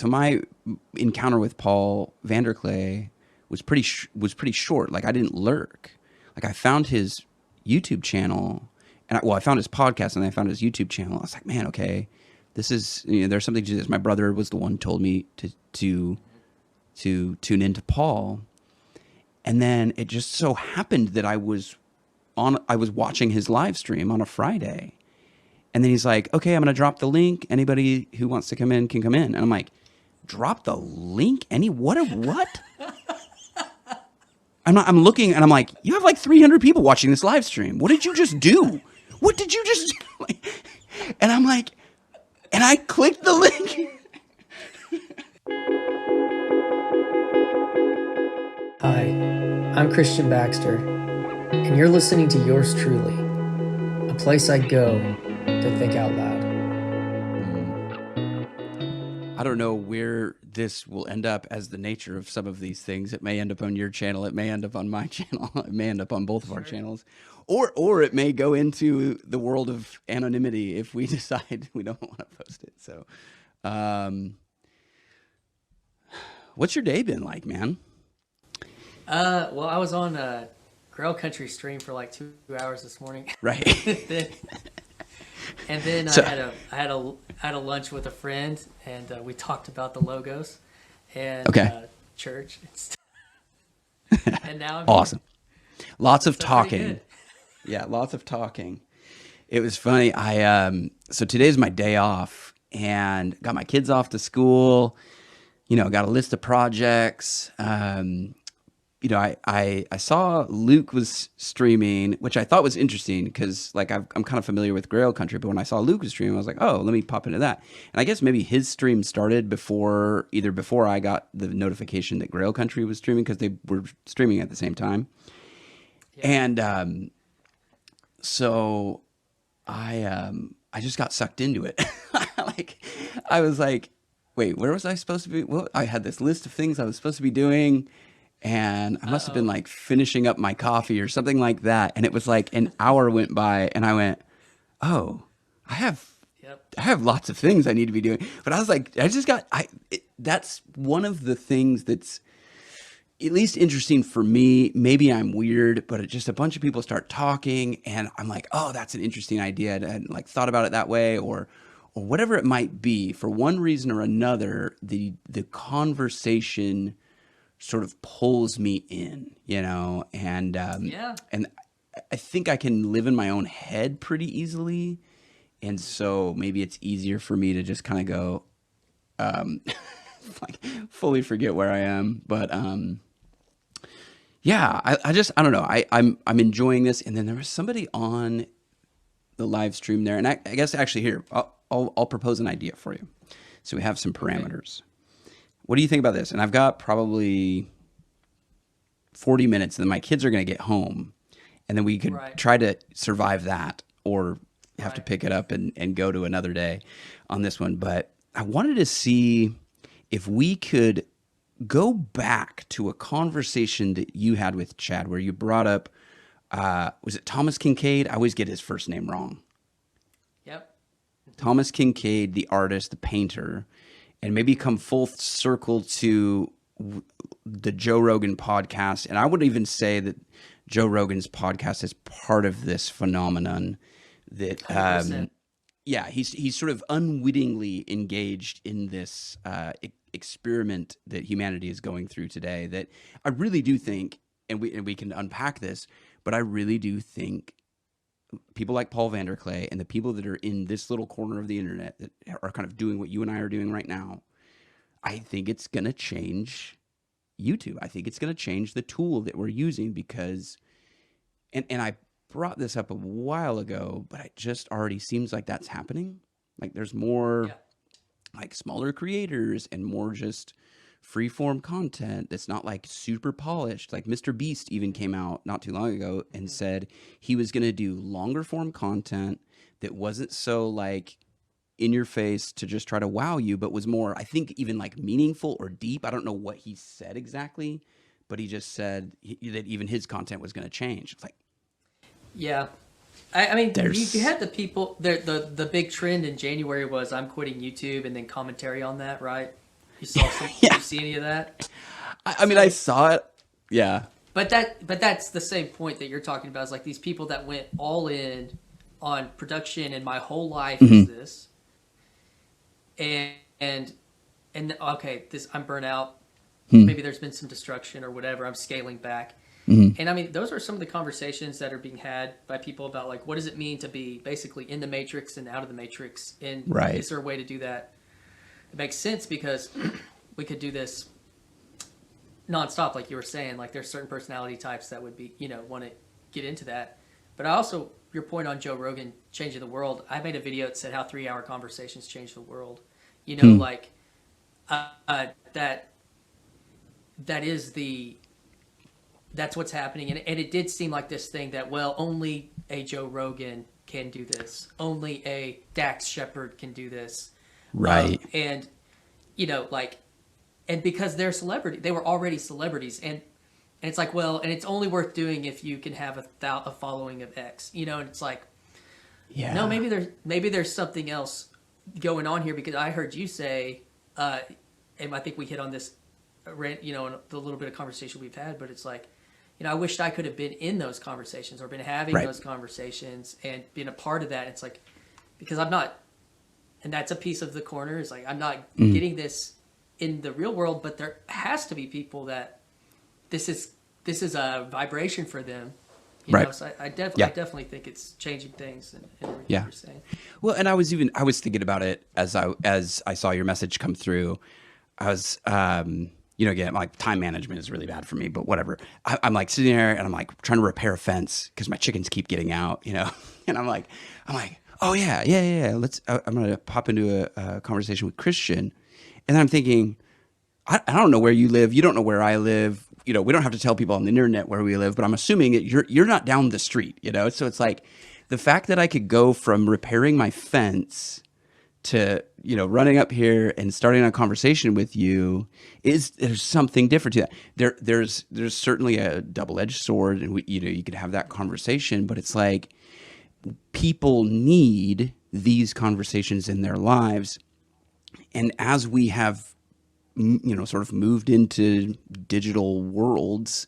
my encounter with Paul VanderKlay was pretty short. Like I didn't lurk. Like I found his YouTube channel, and I found his podcast, and then I found his YouTube channel. I was like, man, okay, this is, there's something to this. My brother was the one who told me to tune into Paul, and then it just so happened that I was watching his live stream on a Friday, and then he's like, okay, I'm gonna drop the link. Anybody who wants to come in can come in. And I'm like, drop the link? What? I'm looking and I'm like, you have like 300 people watching this live stream. What did you just do? What did you just do? And I'm like, and I clicked the link. Hi, I'm Christian Baxter, and you're listening to Yours Truly, a place I go to think out loud. I don't know where this will end up as the nature of some of these things. It may end up on your channel. It may end up on my channel. It may end up on both of our channels. Or it may go into the world of anonymity if we decide we don't want to post it. So, what's your day been like, man? Well, I was on a Grail Country stream for like 2 hours this morning. Right. And then So- I had a lunch with a friend, and we talked about the logos and Okay. church and stuff. And now I'm Awesome. Lots of So pretty talking. good. Yeah, lots of talking. It was funny. So today's my day off, and got my kids off to school. Got a list of projects. I saw Luke was streaming, which I thought was interesting because like I'm kind of familiar with Grail Country, but when I saw Luke was streaming, I was like, oh, let me pop into that. And I guess maybe his stream started before I got the notification that Grail Country was streaming, because they were streaming at the same time. Yeah. And so I just got sucked into it. I was like, wait, where was I supposed to be? Well, I had this list of things I was supposed to be doing, and I must have been like finishing up my coffee or something like that. And it was like an hour went by, and I went, oh, I have lots of things I need to be doing. But I was like, that's one of the things that's at least interesting for me. Maybe I'm weird, but just a bunch of people start talking, and I'm like, oh, that's an interesting idea. I hadn't like thought about it that way, or whatever it might be. For one reason or another, the conversation sort of pulls me in, and and I think I can live in my own head pretty easily, and so maybe it's easier for me to just kind of go, like fully forget where I am. But yeah, I don't know. I'm enjoying this. And then there was somebody on the live stream there, and I guess actually here I'll propose an idea for you, so we have some parameters. What do you think about this? And I've got probably 40 minutes, and then my kids are going to get home, and then we could try to survive that, or have to pick it up and go to another day on this one. But I wanted to see if we could go back to a conversation that you had with Chad, where you brought up, was it Thomas Kinkade? I always get his first name wrong. Yep. Thomas Kinkade, the artist, the painter, and maybe come full circle to the Joe Rogan podcast. And I would even say that Joe Rogan's podcast is part of this phenomenon that, 100%. yeah, he's sort of unwittingly engaged in this experiment that humanity is going through today, that I really do think, and we can unpack this, but I really do think people like Paul VanderKlay and the people that are in this little corner of the internet that are kind of doing what you and I are doing right now, I think it's going to change YouTube. I think it's going to change the tool that we're using, because, and I brought this up a while ago, but it just already seems like that's happening. Like there's more like smaller creators and more just free form content that's not like super polished. Like Mr. Beast even came out not too long ago and said he was going to do longer form content that wasn't so like in your face to just try to wow you, but was more, I think, even like meaningful or deep. I don't know what he said exactly, but he just said that even his content was going to change. It's like, Yeah. I mean, There's- you had the people, the big trend in January was I'm quitting YouTube, and then commentary on that, right? You saw some? Yeah. Did you see any of that? I mean, I saw it. Yeah. But that's the same point that you're talking about. Is like these people that went all in on production, and my whole life is this, and okay, this I'm burnt out. Maybe there's been some destruction or whatever. I'm scaling back. And I mean, those are some of the conversations that are being had by people about like, what does it mean to be basically in the matrix and out of the matrix? And is there a way to do that? It makes sense because we could do this nonstop, like you were saying. Like there's certain personality types that would be, want to get into that. But I also, your point on Joe Rogan changing the world, I made a video that said how 3-hour conversations change the world. Like that's what's happening. And it did seem like this thing that, well, only a Joe Rogan can do this. Only a Dax Shepard can do this. Right. And because they're celebrity, they were already celebrities. And it's like, well, and it's only worth doing if you can have a following of X, and it's like, no, maybe there's something else going on here, because I heard you say, and I think we hit on this, in the little bit of conversation we've had, but it's like, I wished I could have been in those conversations or been having those conversations and been a part of that. It's like, because I'm not, and that's a piece of the corner, is like, I'm not getting this in the real world, but there has to be people that this is a vibration for them. So I definitely think it's changing things and everything you're saying. Well, and I was thinking about it as I saw your message come through. I was, again, like time management is really bad for me, but whatever. I'm like sitting there and I'm like trying to repair a fence because my chickens keep getting out, and I'm like, oh yeah. I'm going to pop into a conversation with Christian. And then I'm thinking, I don't know where you live. You don't know where I live. We don't have to tell people on the internet where we live, but I'm assuming that you're not down the street, So it's like the fact that I could go from repairing my fence to, running up here and starting a conversation with you there's something different to that. There's certainly a double-edged sword, and you could have that conversation, but it's like people need these conversations in their lives. And as we have, sort of moved into digital worlds,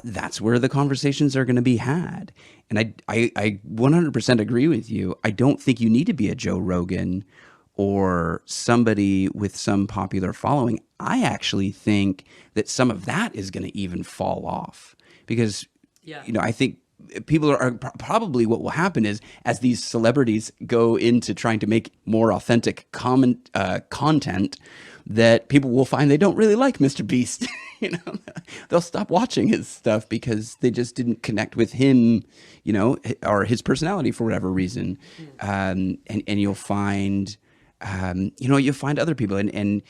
that's where the conversations are going to be had. And I 100% agree with you. I don't think you need to be a Joe Rogan or somebody with some popular following. I actually think that some of that is going to even fall off because, I think people are probably, what will happen is as these celebrities go into trying to make more authentic content, that people will find they don't really like Mr. Beast. They'll stop watching his stuff because they just didn't connect with him, or his personality for whatever reason. And you'll find, you'll find other people, and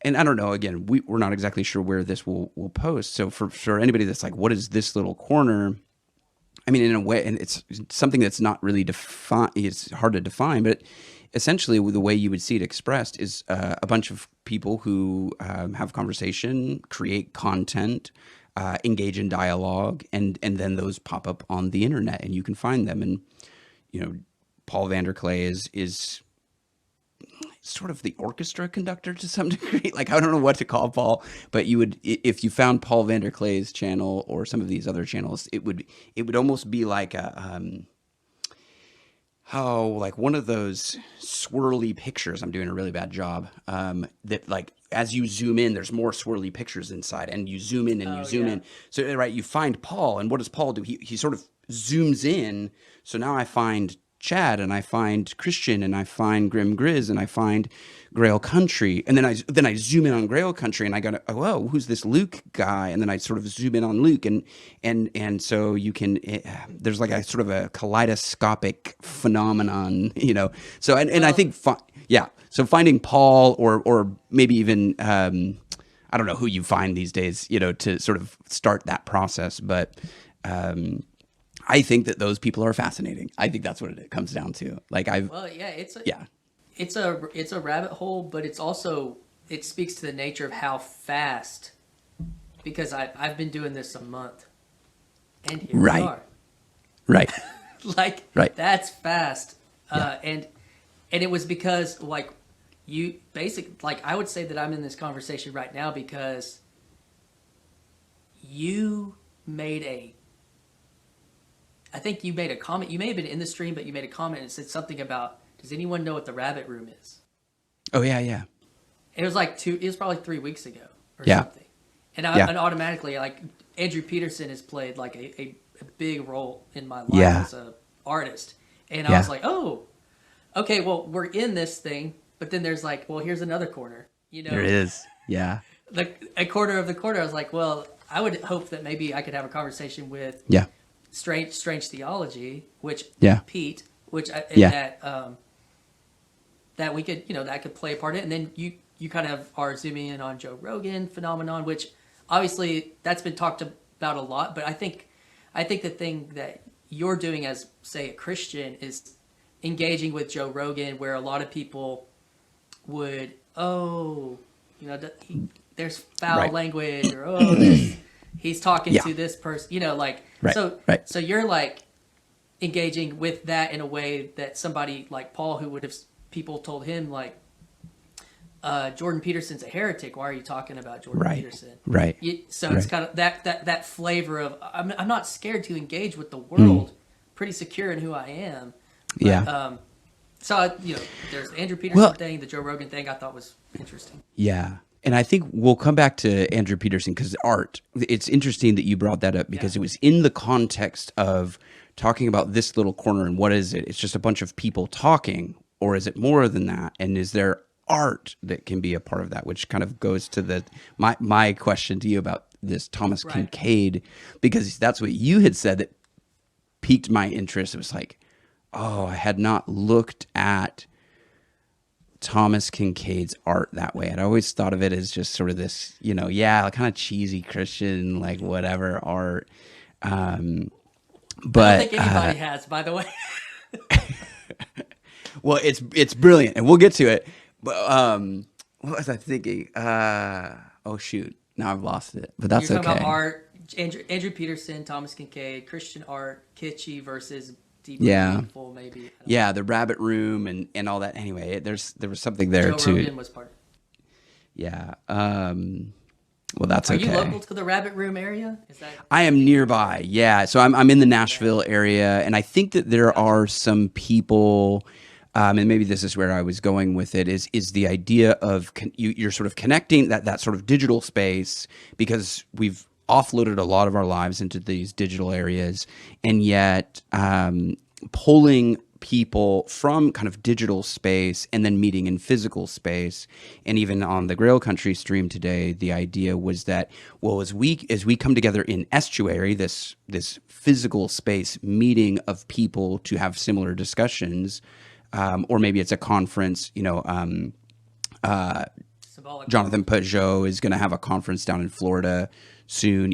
I don't know. Again, we're not exactly sure where this will post. So for anybody that's like, what is this little corner? I mean, in a way, and it's something that's not really defined. It's hard to define, but essentially the way you would see it expressed is a bunch of people who have conversation, create content, engage in dialogue, and then those pop up on the internet, and you can find them. And Paul VanderKlay is sort of the orchestra conductor to some degree. Like, I don't know what to call Paul, but you would, if you found Paul VanderKlay's channel or some of these other channels, it would almost be like like one of those swirly pictures. I'm doing a really bad job. That like, as you zoom in, there's more swirly pictures inside, and you zoom in and you zoom in. So, right, you find Paul, and what does Paul do? He sort of zooms in. So now I find Chad, and I find Christian, and I find Grim Grizz, and I find Grail Country, and then I zoom in on Grail Country, and I go, oh, who's this Luke guy? And then I sort of zoom in on Luke, and so you can, there's like a sort of a kaleidoscopic phenomenon, So and I think so finding Paul or maybe even I don't know who you find these days, to sort of start that process, but. I think that those people are fascinating. I think that's what it comes down to. Like it's a rabbit hole, but it's also, it speaks to the nature of how fast, because I've been doing this a month, and here we are. Right. Like, that's fast. And it was because, like, you basic like I would say that I'm in this conversation right now because you made a I think you made a comment. You may have been in the stream, but you made a comment and it said something about, does anyone know what the rabbit room is? Oh yeah, yeah. It was it was probably 3 weeks ago or Yeah. something. And automatically, like, Andrew Peterson has played like a big role in my life as a artist. And I was like, oh, okay, well, we're in this thing, but then there's like, well, here's another corner, you know? There is. Yeah. Like a corner of the corner. I was like, well, I would hope that maybe I could have a conversation with Strange Theology, which Pete, which that we could, that could play a part in it. And then you kind of are zooming in on Joe Rogan phenomenon, which obviously that's been talked about a lot. But I think the thing that you're doing as, say, a Christian is engaging with Joe Rogan, where a lot of people would, there's foul language, or he's talking to this person, So you're like engaging with that in a way that somebody like Paul, who would have people told him like, Jordan Peterson's a heretic. Why are you talking about Jordan Peterson? Right. It's kind of that flavor of I'm not scared to engage with the world. Pretty secure in who I am. But, there's the Andrew Peterson thing, the Joe Rogan thing. I thought was interesting. Yeah. And I think we'll come back to Andrew Peterson because art. It's interesting that you brought that up because it was in the context of talking about this little corner and what is it? It's just a bunch of people talking, or is it more than that? And is there art that can be a part of that? Which kind of goes to my question to you about this Thomas Kinkade, because that's what you had said that piqued my interest. It was like, I had not looked at Thomas Kinkade's art that way. I'd always thought of it as just sort of this, kind of cheesy Christian, like whatever art. But I don't think anybody has, by the way. Well, it's brilliant, and we'll get to it. But what was I thinking? Oh shoot, now I've lost it. But that's You're okay. Talking about art, Andrew Peterson, Thomas Kinkade, Christian art, kitschy versus deeper, meaningful, maybe. Yeah, the rabbit room and all that. Anyway, there was something there too. Joe Rogan was part of it. Yeah. Well, that's okay. Are you local to the rabbit room area? I am nearby. Yeah. So I'm in the Nashville area, and I think that there are some people. And maybe this is where I was going with it, is the idea of you're sort of connecting that sort of digital space, because we've offloaded a lot of our lives into these digital areas, and yet pulling people from kind of digital space and then meeting in physical space. And even on the Grail Country stream today, the idea was that, well, as we come together in Estuary, this physical space meeting of people to have similar discussions, or maybe it's a conference, Symbolic. Jonathan Peugeot is going to have a conference down in Florida soon.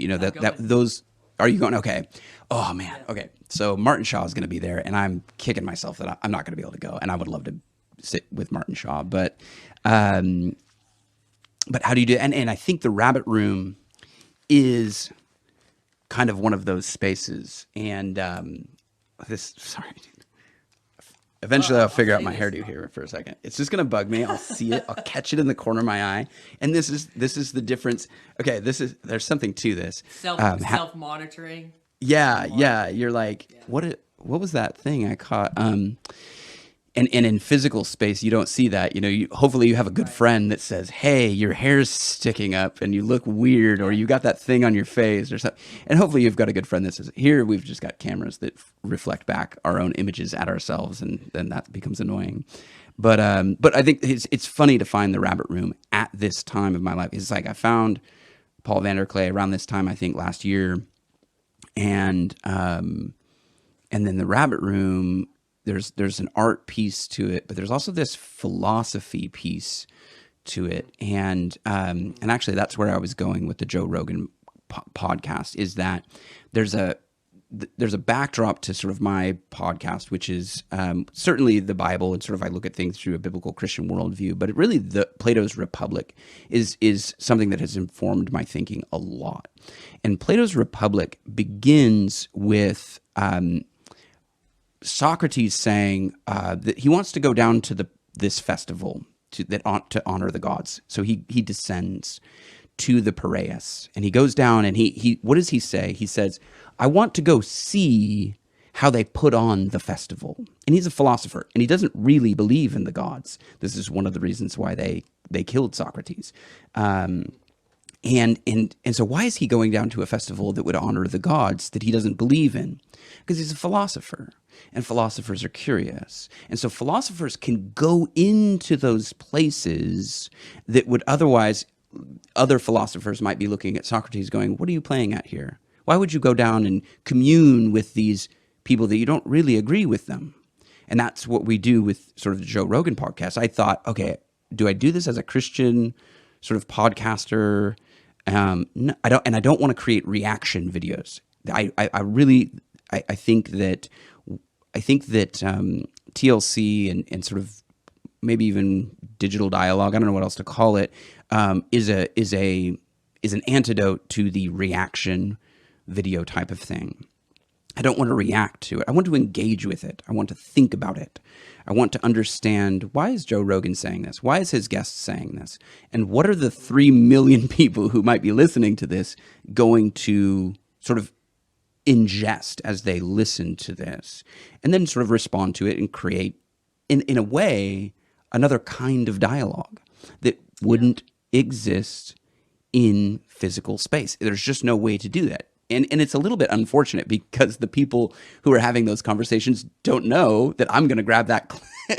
Those, are you going? Okay. Oh man. Yeah. Okay. So Martin Shaw is going to be there, and I'm kicking myself that I'm not going to be able to go, and I would love to sit with Martin Shaw, but how do you do? And I think the rabbit room is kind of one of those spaces. And sorry. Eventually, I'll figure out my hairdo here for a second. It's just gonna bug me. I'll see it. I'll catch it in the corner of my eye. And this is the difference. Okay, there's something to this. Self-monitoring. Yeah. You're like, what was that thing I caught? And in physical space, you don't see that. Hopefully you have a good friend that says, "Hey, your hair's sticking up and you look weird," or "You got that thing on your face," or something. And hopefully you've got a good friend that says, "Here, we've just got cameras that reflect back our own images at ourselves," and then that becomes annoying. But I think it's funny to find the rabbit room at this time of my life. It's like I found Paul VanderKlay around this time, I think last year, and then the rabbit room. There's an art piece to it, but there's also this philosophy piece to it, and actually that's where I was going with the Joe Rogan podcast, is that there's a backdrop to sort of my podcast, which is certainly the Bible, and sort of I look at things through a biblical Christian worldview, but really the Plato's Republic is something that has informed my thinking a lot. And Plato's Republic begins with Socrates saying that he wants to go down to this festival that ought to honor the gods. So he descends to the Piraeus, and he goes down, and he what does he say? He says, I want to go see how they put on the festival. And he's a philosopher, and he doesn't really believe in the gods. This is one of the reasons why they killed Socrates. And so why is he going down to a festival that would honor the gods that he doesn't believe in? Because he's a philosopher, and philosophers are curious. And so philosophers can go into those places that would otherwise, other philosophers might be looking at Socrates going, what are you playing at here? Why would you go down and commune with these people that you don't really agree with them? And that's what we do with sort of the Joe Rogan podcast. I thought, okay, do I do this as a Christian sort of podcaster? No, I don't want to create reaction videos. I think that TLC and sort of maybe even digital dialogue, I don't know what else to call it, is an antidote to the reaction video type of thing. I don't want to react to it. I want to engage with it. I want to think about it. I want to understand, why is Joe Rogan saying this? Why is his guest saying this? And what are the 3 million people who might be listening to this going to sort of ingest as they listen to this? And then sort of respond to it and create, in a way, another kind of dialogue that wouldn't exist in physical space. There's just no way to do that. And it's a little bit unfortunate because the people who are having those conversations don't know that I'm going to grab that,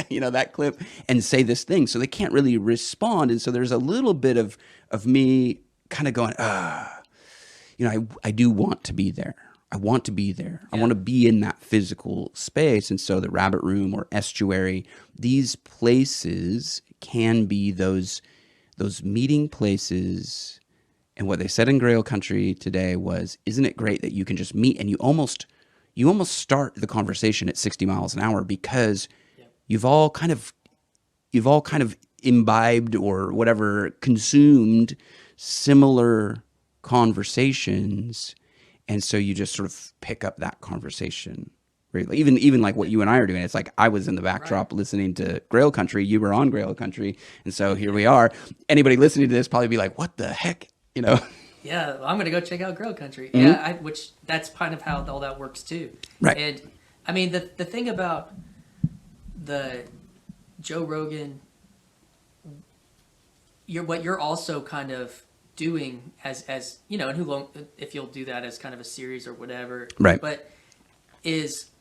that clip and say this thing. So they can't really respond. And so there's a little bit of me kind of going, I do want to be there. I want to be there. Yeah. I want to be in that physical space. And so the Rabbit Room or Estuary, these places can be those meeting places. And what they said in Grail Country today was, isn't it great that you can just meet and you almost start the conversation at 60 miles an hour because you've all kind of imbibed or whatever, consumed similar conversations. And so you just sort of pick up that conversation. Even like what you and I are doing. It's like I was in the backdrop listening to Grail Country. You were on Grail Country. And so here we are. Anybody listening to this probably be like, what the heck? Yeah, I'm gonna go check out Grail Country. Mm-hmm. Yeah, which that's kind of how all that works too. Right. And I mean, the thing about the Joe Rogan, what you're also kind of doing as and if you'll do that as kind of a series or whatever, right? But he's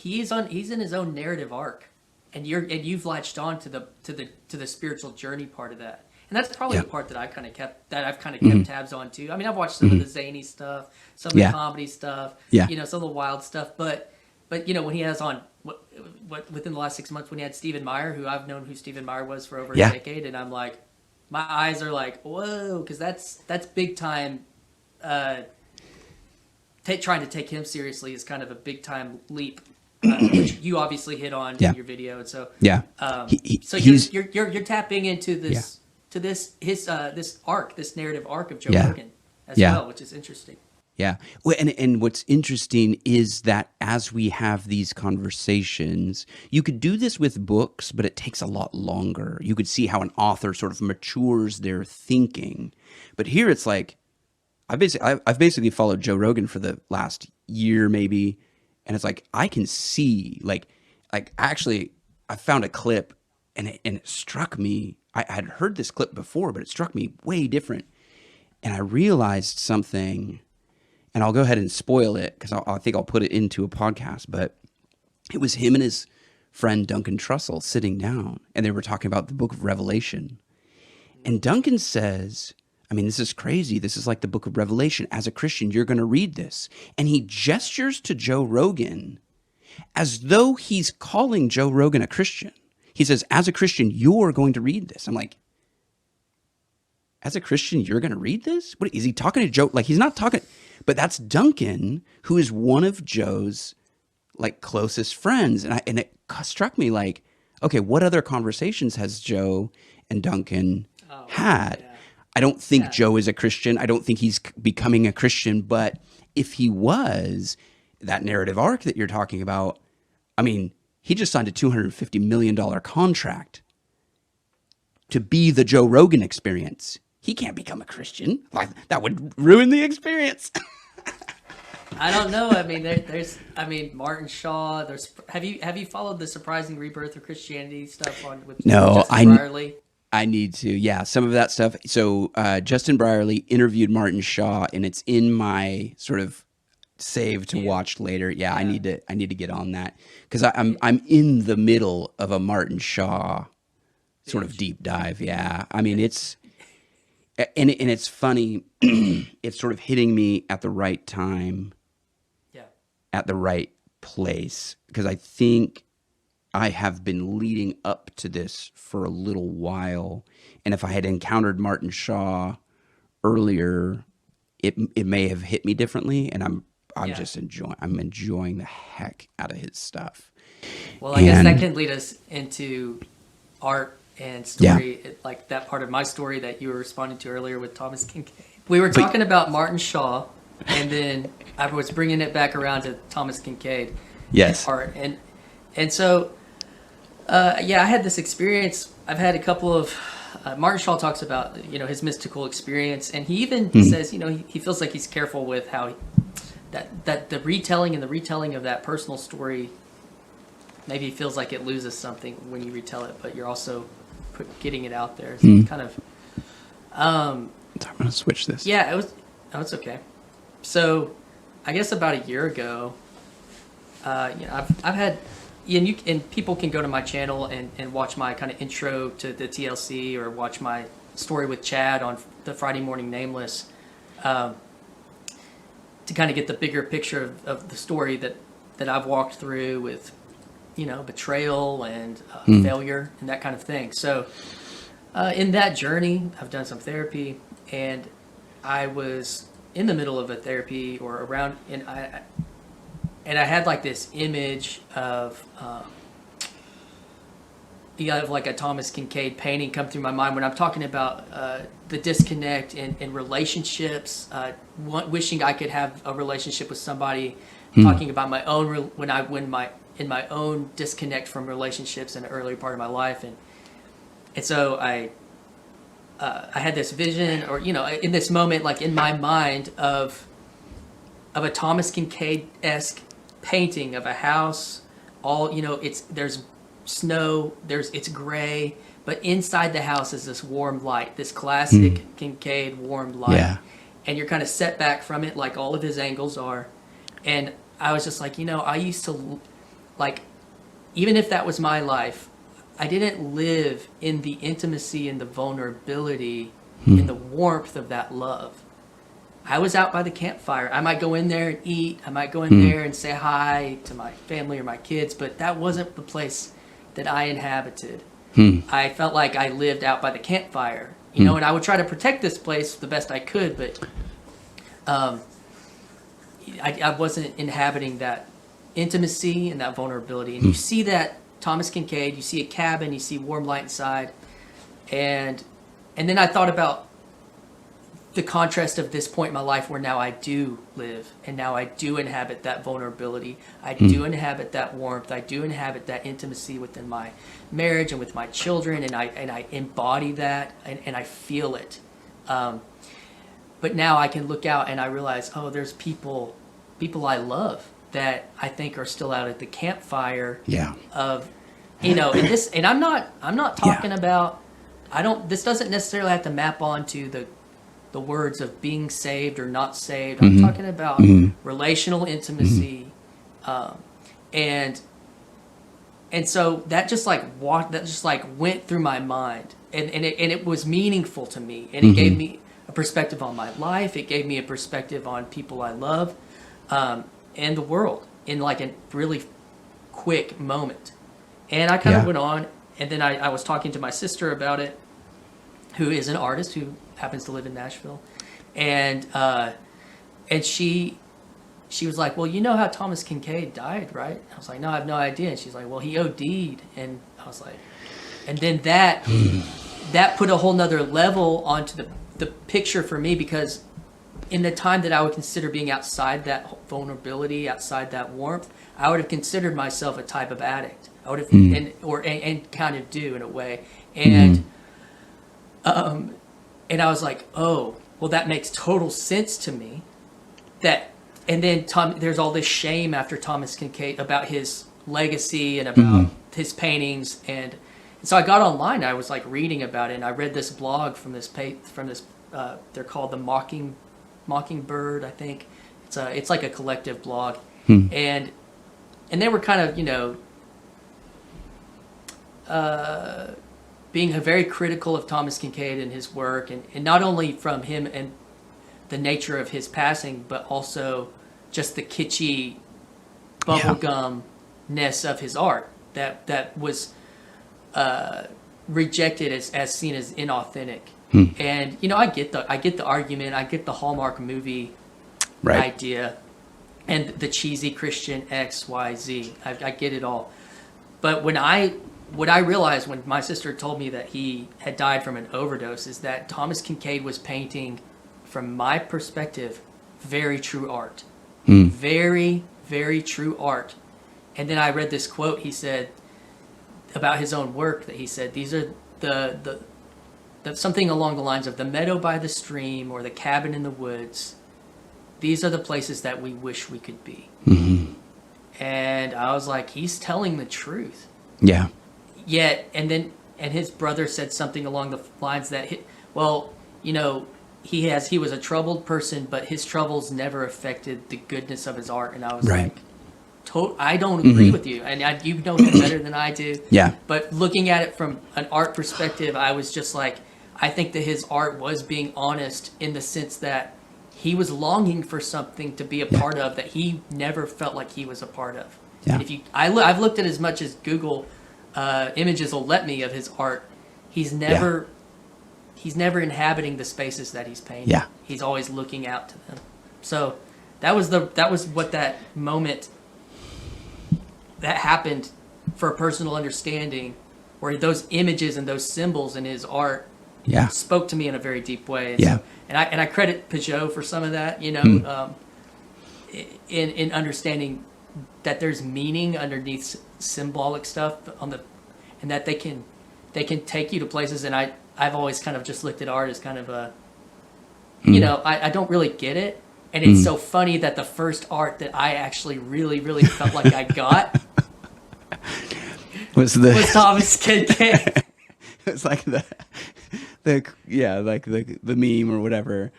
in his own narrative arc, and you've latched on to the spiritual journey part of that. And that's probably the part that I've kind of kept tabs on too. I mean, I've watched some of the zany stuff, some of the comedy stuff, some of the wild stuff. But when he has on what within the last 6 months, when he had Stephen Meyer, who I've known who Stephen Meyer was for over a decade, and I'm like, my eyes are like, whoa, because that's big time. Trying to take him seriously is kind of a big time leap, which you obviously hit on in your video, and so you're tapping into this. Yeah. To this narrative arc of Joe Rogan as well, which is interesting. Yeah. Well, and what's interesting is that as we have these conversations, you could do this with books, but it takes a lot longer. You could see how an author sort of matures their thinking. But here it's like, I've basically followed Joe Rogan for the last year maybe, and it's like I can see like actually I found a clip and it struck me. I had heard this clip before, but it struck me way different. And I realized something, and I'll go ahead and spoil it because I think I'll put it into a podcast, but it was him and his friend Duncan Trussell sitting down, and they were talking about the book of Revelation. And Duncan says, I mean, this is crazy. This is like the book of Revelation. As a Christian, you're going to read this. And he gestures to Joe Rogan as though he's calling Joe Rogan a Christian. He says, as a Christian, you're going to read this. I'm like, as a Christian, you're going to read this? What is he talking to Joe? Like, he's not talking, but that's Duncan, who is one of Joe's like closest friends. And it struck me like, okay, what other conversations has Joe and Duncan had? Yeah. I don't think Joe is a Christian. I don't think he's becoming a Christian, but if he was, that narrative arc that you're talking about, I mean, he just signed a $250 million contract. to be the Joe Rogan experience. He can't become a Christian. Like, that would ruin the experience. I don't know. I mean, there's Martin Shaw. Have you followed the Surprising Rebirth of Christianity stuff with Justin Brierley? I need to. Yeah, some of that stuff. So Justin Brierley interviewed Martin Shaw, and it's in my sort of save to watch later. Yeah, I need to get on that because I'm in the middle of a Martin Shaw sort of deep dive. Yeah, I mean it's funny. It's sort of hitting me at the right time. Yeah. At the right place, because I think I have been leading up to this for a little while, and if I had encountered Martin Shaw earlier, it may have hit me differently, and I'm just enjoying the heck out of his stuff. Well, I guess that can lead us into art and story, like that part of my story that you were responding to earlier with Thomas Kinkade. We were talking about Martin Shaw, and then I was bringing it back around to Thomas Kinkade. Yes. Art. And so, I had this experience. I've had a couple of, Martin Shaw talks about, his mystical experience, and he even says, he feels like he's careful with how that the retelling of that personal story, maybe he feels like it loses something when you retell it, but you're also getting it out there. So it's kind of, I'm going to switch this. Yeah, it's okay. So, I guess about a year ago, I've had, and people can go to my channel and watch my kind of intro to the TLC or watch my story with Chad on the Friday Morning Nameless, to kind of get the bigger picture of the story that I've walked through with, betrayal and failure and that kind of thing. So, in that journey, I've done some therapy, and I was in the middle of a therapy or around, and I had like this image of like a Thomas Kinkade painting come through my mind when I'm talking about the disconnect in relationships, wishing I could have a relationship with somebody, talking about my own in my own disconnect from relationships in an early part of my life, and so I had this vision, or in this moment, like in my mind of a Thomas Kinkade-esque painting of a house. All there's snow, it's gray, but inside the house is this warm light, this classic Kinkade warm light. Yeah. And you're kind of set back from it, like all of his angles are. And I was just like, I used to, like, even if that was my life, I didn't live in the intimacy and the vulnerability and the warmth of that love. I was out by the campfire. I might go in there and eat. I might go in there and say hi to my family or my kids, but that wasn't the place that I inhabited. I felt like I lived out by the campfire, and I would try to protect this place the best I could, but I wasn't inhabiting that intimacy and that vulnerability. And you see that Thomas Kinkade, you see a cabin, you see warm light inside, and then I thought about the contrast of this point in my life where now I do live, and now I do inhabit that vulnerability. I do inhabit that warmth. I do inhabit that intimacy within my marriage and with my children, and I embody that, and I feel it. But now I can look out and I realize, there's people I love that I think are still out at the campfire. Yeah. Of, and I'm not talking about. This doesn't necessarily have to map onto the words of being saved or not saved. I'm talking about relational intimacy, and so that just went through my mind, and it was meaningful to me, and it gave me a perspective on my life. It gave me a perspective on people I love, and the world in like a really quick moment. And I kind of went on, and then I was talking to my sister about it, who is an artist who happens to live in Nashville, and she was like, well, you know how Thomas Kinkade died, right? I was like, no, I have no idea. And she's like, well, he OD'd. And I was like, and then that put a whole nother level onto the picture for me, because in the time that I would consider being outside that vulnerability, outside that warmth, I would have considered myself a type of addict. I would have, and kind of do in a way, and And I was like, oh, well, that makes total sense to me. And then there's all this shame after Thomas Kinkade about his legacy and about his paintings, and so I got online. I was like reading about it, and I read this blog from this they're called the Mockingbird, I think. It's like a collective blog, and they were kind of being very critical of Thomas Kinkade and his work, and not only from him and the nature of his passing, but also just the kitschy bubblegum-ness of his art that was rejected as seen as inauthentic. And I get the argument, I get the Hallmark movie idea, and the cheesy Christian XYZ. I get it all. But what I realized when my sister told me that he had died from an overdose is that Thomas Kinkade was painting, from my perspective, very true art. Very, very true art. And then I read this quote he said about his own work, that he said, these are the something along the lines of the meadow by the stream or the cabin in the woods. These are the places that we wish we could be. And I was like, he's telling the truth. Yeah. Yet, and his brother said something along the lines that, he was a troubled person, but his troubles never affected the goodness of his art. And I was like, I don't agree with you. And you know him better than I do. Yeah. But looking at it from an art perspective, I was just like, I think that his art was being honest in the sense that he was longing for something to be a part of that he never felt like he was a part of. Yeah. And I've looked at as much as Google images will let me of his art. He's never inhabiting the spaces that he's painting. Yeah. He's always looking out to them. So that was what that moment that happened for a personal understanding, where those images and those symbols in his art spoke to me in a very deep way. And so, and I credit Peugeot for some of that, in understanding that there's meaning underneath symbolic stuff and that they can take you to places. And I've always kind of just looked at art as kind of a, I don't really get it. And it's so funny that the first art that I actually really, really felt like I got was Thomas Kinkade. It's like the meme or whatever.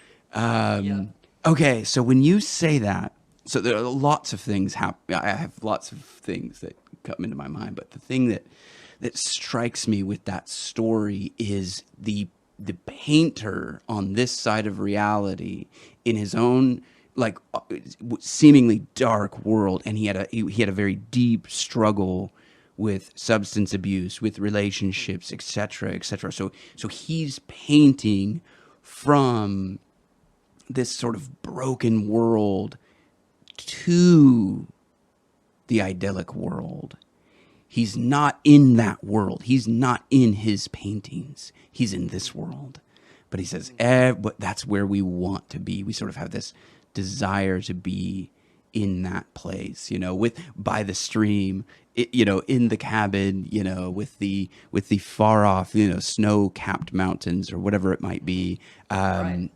Okay, so when you say that, so there are lots of things happen. I have lots of things that come into my mind, but the thing that strikes me with that story is the painter on this side of reality in his own seemingly dark world, and he had a very deep struggle with substance abuse, with relationships, etc., etc. So he's painting from this sort of broken world to the idyllic world. He's not in that world. He's not in his paintings. He's in this world. But he says, but that's where we want to be. We sort of have this desire to be in that place, by the stream, in the cabin, with the far off, snow-capped mountains or whatever it might be. That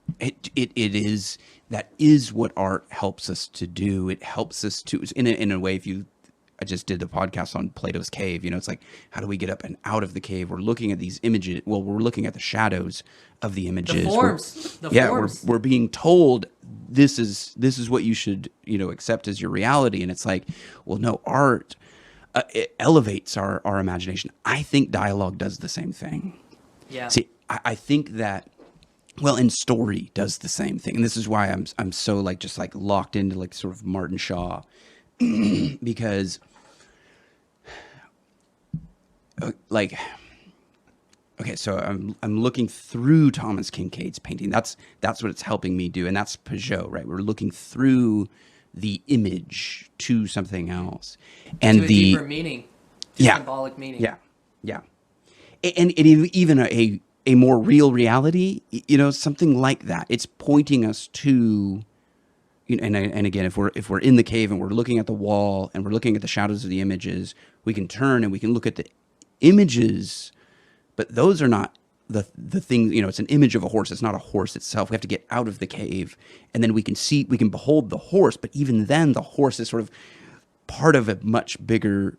is what art helps us to do. It helps us to, in a way, I just did the podcast on Plato's cave. It's like, how do we get up and out of the cave? We're looking at these images. Well, we're looking at the shadows of the images. The forms. Forms. We're being told this is what you should, accept as your reality. And it's like, well, no, art it elevates our imagination. I think dialogue does the same thing. Yeah. See, I think that, and story does the same thing. And this is why I'm so locked into sort of Martin Shaw, because okay, so I'm looking through Thomas Kinkade's painting. That's what it's helping me do, and that's Peugeot, right? We're looking through the image to something else, and to a deeper meaning, symbolic meaning. Yeah, and even a more real reality, something like that. It's pointing us to. And again, if we're in the cave and we're looking at the wall and we're looking at the shadows of the images, we can turn and we can look at the images, but those are not the thing, it's an image of a horse. It's not a horse itself. We have to get out of the cave, and then we can behold the horse. But even then, the horse is sort of part of a much bigger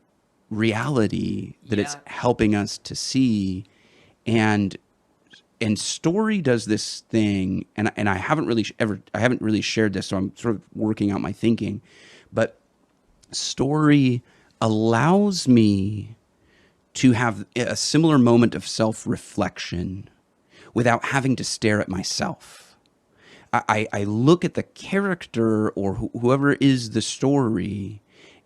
reality that it's helping us to see. And story does this thing, and I haven't really shared this, so I'm sort of working out my thinking. But story allows me to have a similar moment of self-reflection without having to stare at myself. I look at the character or whoever is the story,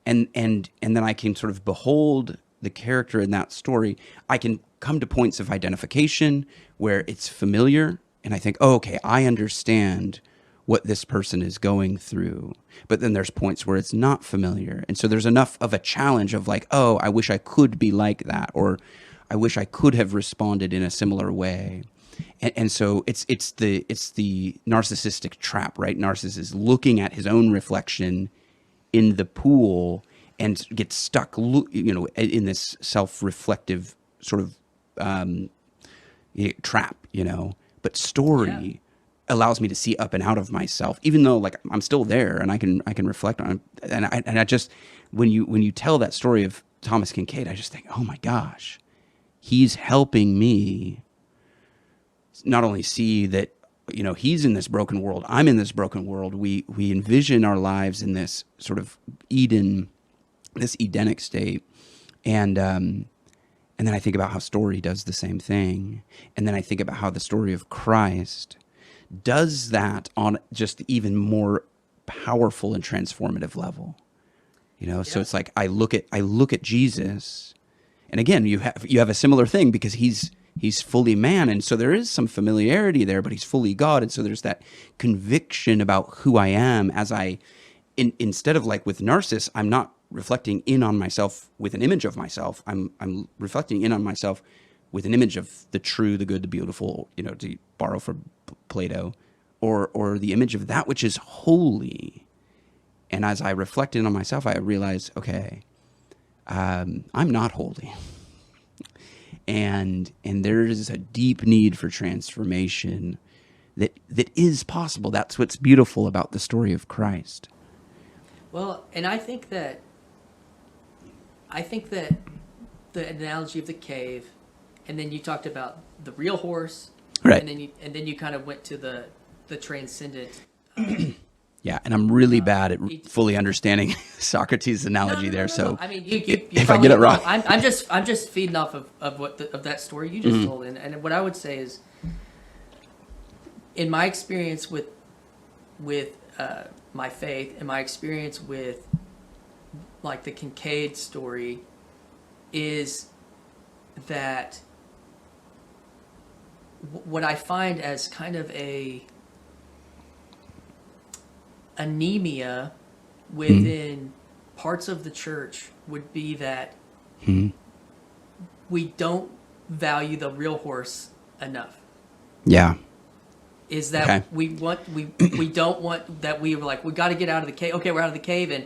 and then I can sort of behold the character in that story. I can come to points of identification where it's familiar, and I think, oh, okay, I understand what this person is going through. But then there's points where it's not familiar. And so there's enough of a challenge of like, oh, I wish I could be like that, or I wish I could have responded in a similar way. And so it's the narcissistic trap, right? Narcissist is looking at his own reflection in the pool and gets stuck, in this self-reflective sort of trap, But story allows me to see up and out of myself, even though like I'm still there and I can reflect on it. And I just, when you tell that story of Thomas Kinkade, I just think, oh my gosh, he's helping me not only see that, he's in this broken world, I'm in this broken world. We envision our lives in this sort of this Edenic state. And then I think about how story does the same thing. And then I think about how the story of Christ does that on just even more powerful and transformative level. So it's like I look at Jesus, and again, you have a similar thing because he's fully man, and so there is some familiarity there, but he's fully God, and so there's that conviction about who I am as instead of like with Narcissus, I'm not reflecting in on myself with an image of myself. I'm reflecting in on myself with an image of the true, the good, the beautiful, to borrow from Plato, or the image of that which is holy. And as I reflect in on myself, I realize, okay, I'm not holy. And there is a deep need for transformation that is possible. That's what's beautiful about the story of Christ. Well, and I think that the analogy of the cave, and then you talked about the real horse, right? And then you kind of went to the transcendent. Yeah, and I'm really bad at fully understanding Socrates' analogy there. So I mean, if I get it wrong, I'm just feeding off of that story you just told, and what I would say is, in my experience with my faith and my experience with like the Kinkade story, is that what I find as kind of a anemia within parts of the church would be that we don't value the real horse enough. Yeah. Is that we don't want that we were like, we got to get out of the cave. Okay, we're out of the cave, and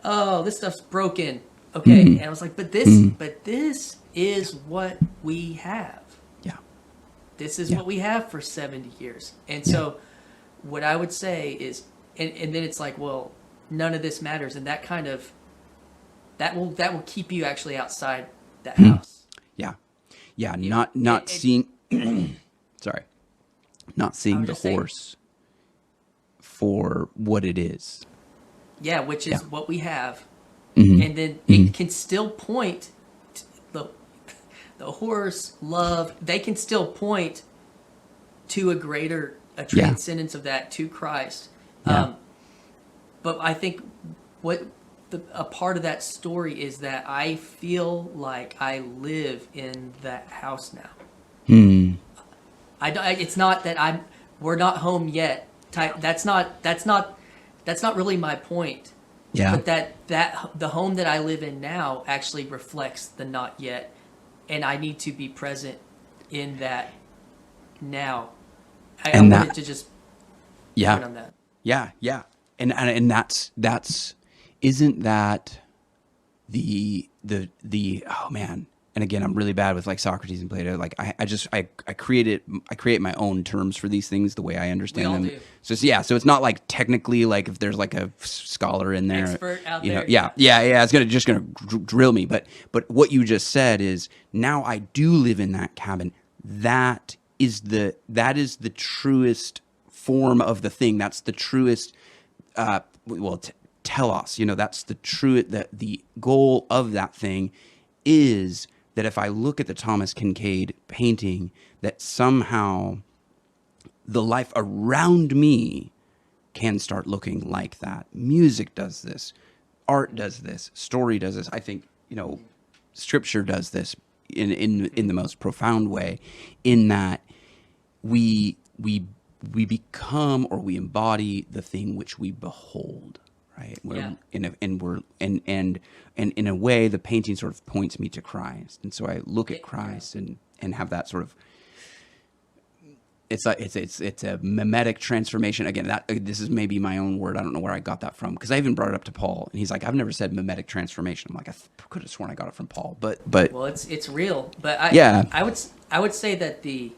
oh, this stuff's broken. Okay, and I was like, but this is what we have. Yeah. This is what we have for 70 years. And so what I would say is, and then it's like, well, none of this matters, and that kind of that will keep you actually outside that house. Yeah. Yeah, not seeing sorry. Not seeing the horse for what it is. Yeah, which is what we have. And then it can still point to the horse, love, they can still point to a transcendence of that, to Christ. Yeah. But I think a part of that story is that I feel like I live in that house now. It's not that we're not home yet. That's not really my point. Yeah. But that the home that I live in now actually reflects the not yet, and I need to be present in that now. I wanted to just point on that. Yeah, yeah. And that's isn't that the oh man. and again, I'm really bad with like Socrates and Plato. Like I create my own terms for these things the way I understand We all them. do. So it's not like technically like if there's like a scholar in there, Expert out you know, there. yeah, it's just gonna drill me. But what you just said is now I do live in that cabin. That is the truest form of the thing. That's the truest. Telos. That's the true. The goal of that thing is that if I look at the Thomas Kinkade painting, that somehow the life around me can start looking like that. Music does this, art does this, story does this. I think, scripture does this in the most profound way, in that we become, or we embody the thing which we behold. Right. In a way, the painting sort of points me to Christ, and so I look at Christ and have that sort of. It's a mimetic transformation. Again, this is maybe my own word. I don't know where I got that from, because I even brought it up to Paul, and he's like, "I've never said mimetic transformation." I'm like, I could have sworn I got it from Paul, but well, it's real. But I would say that the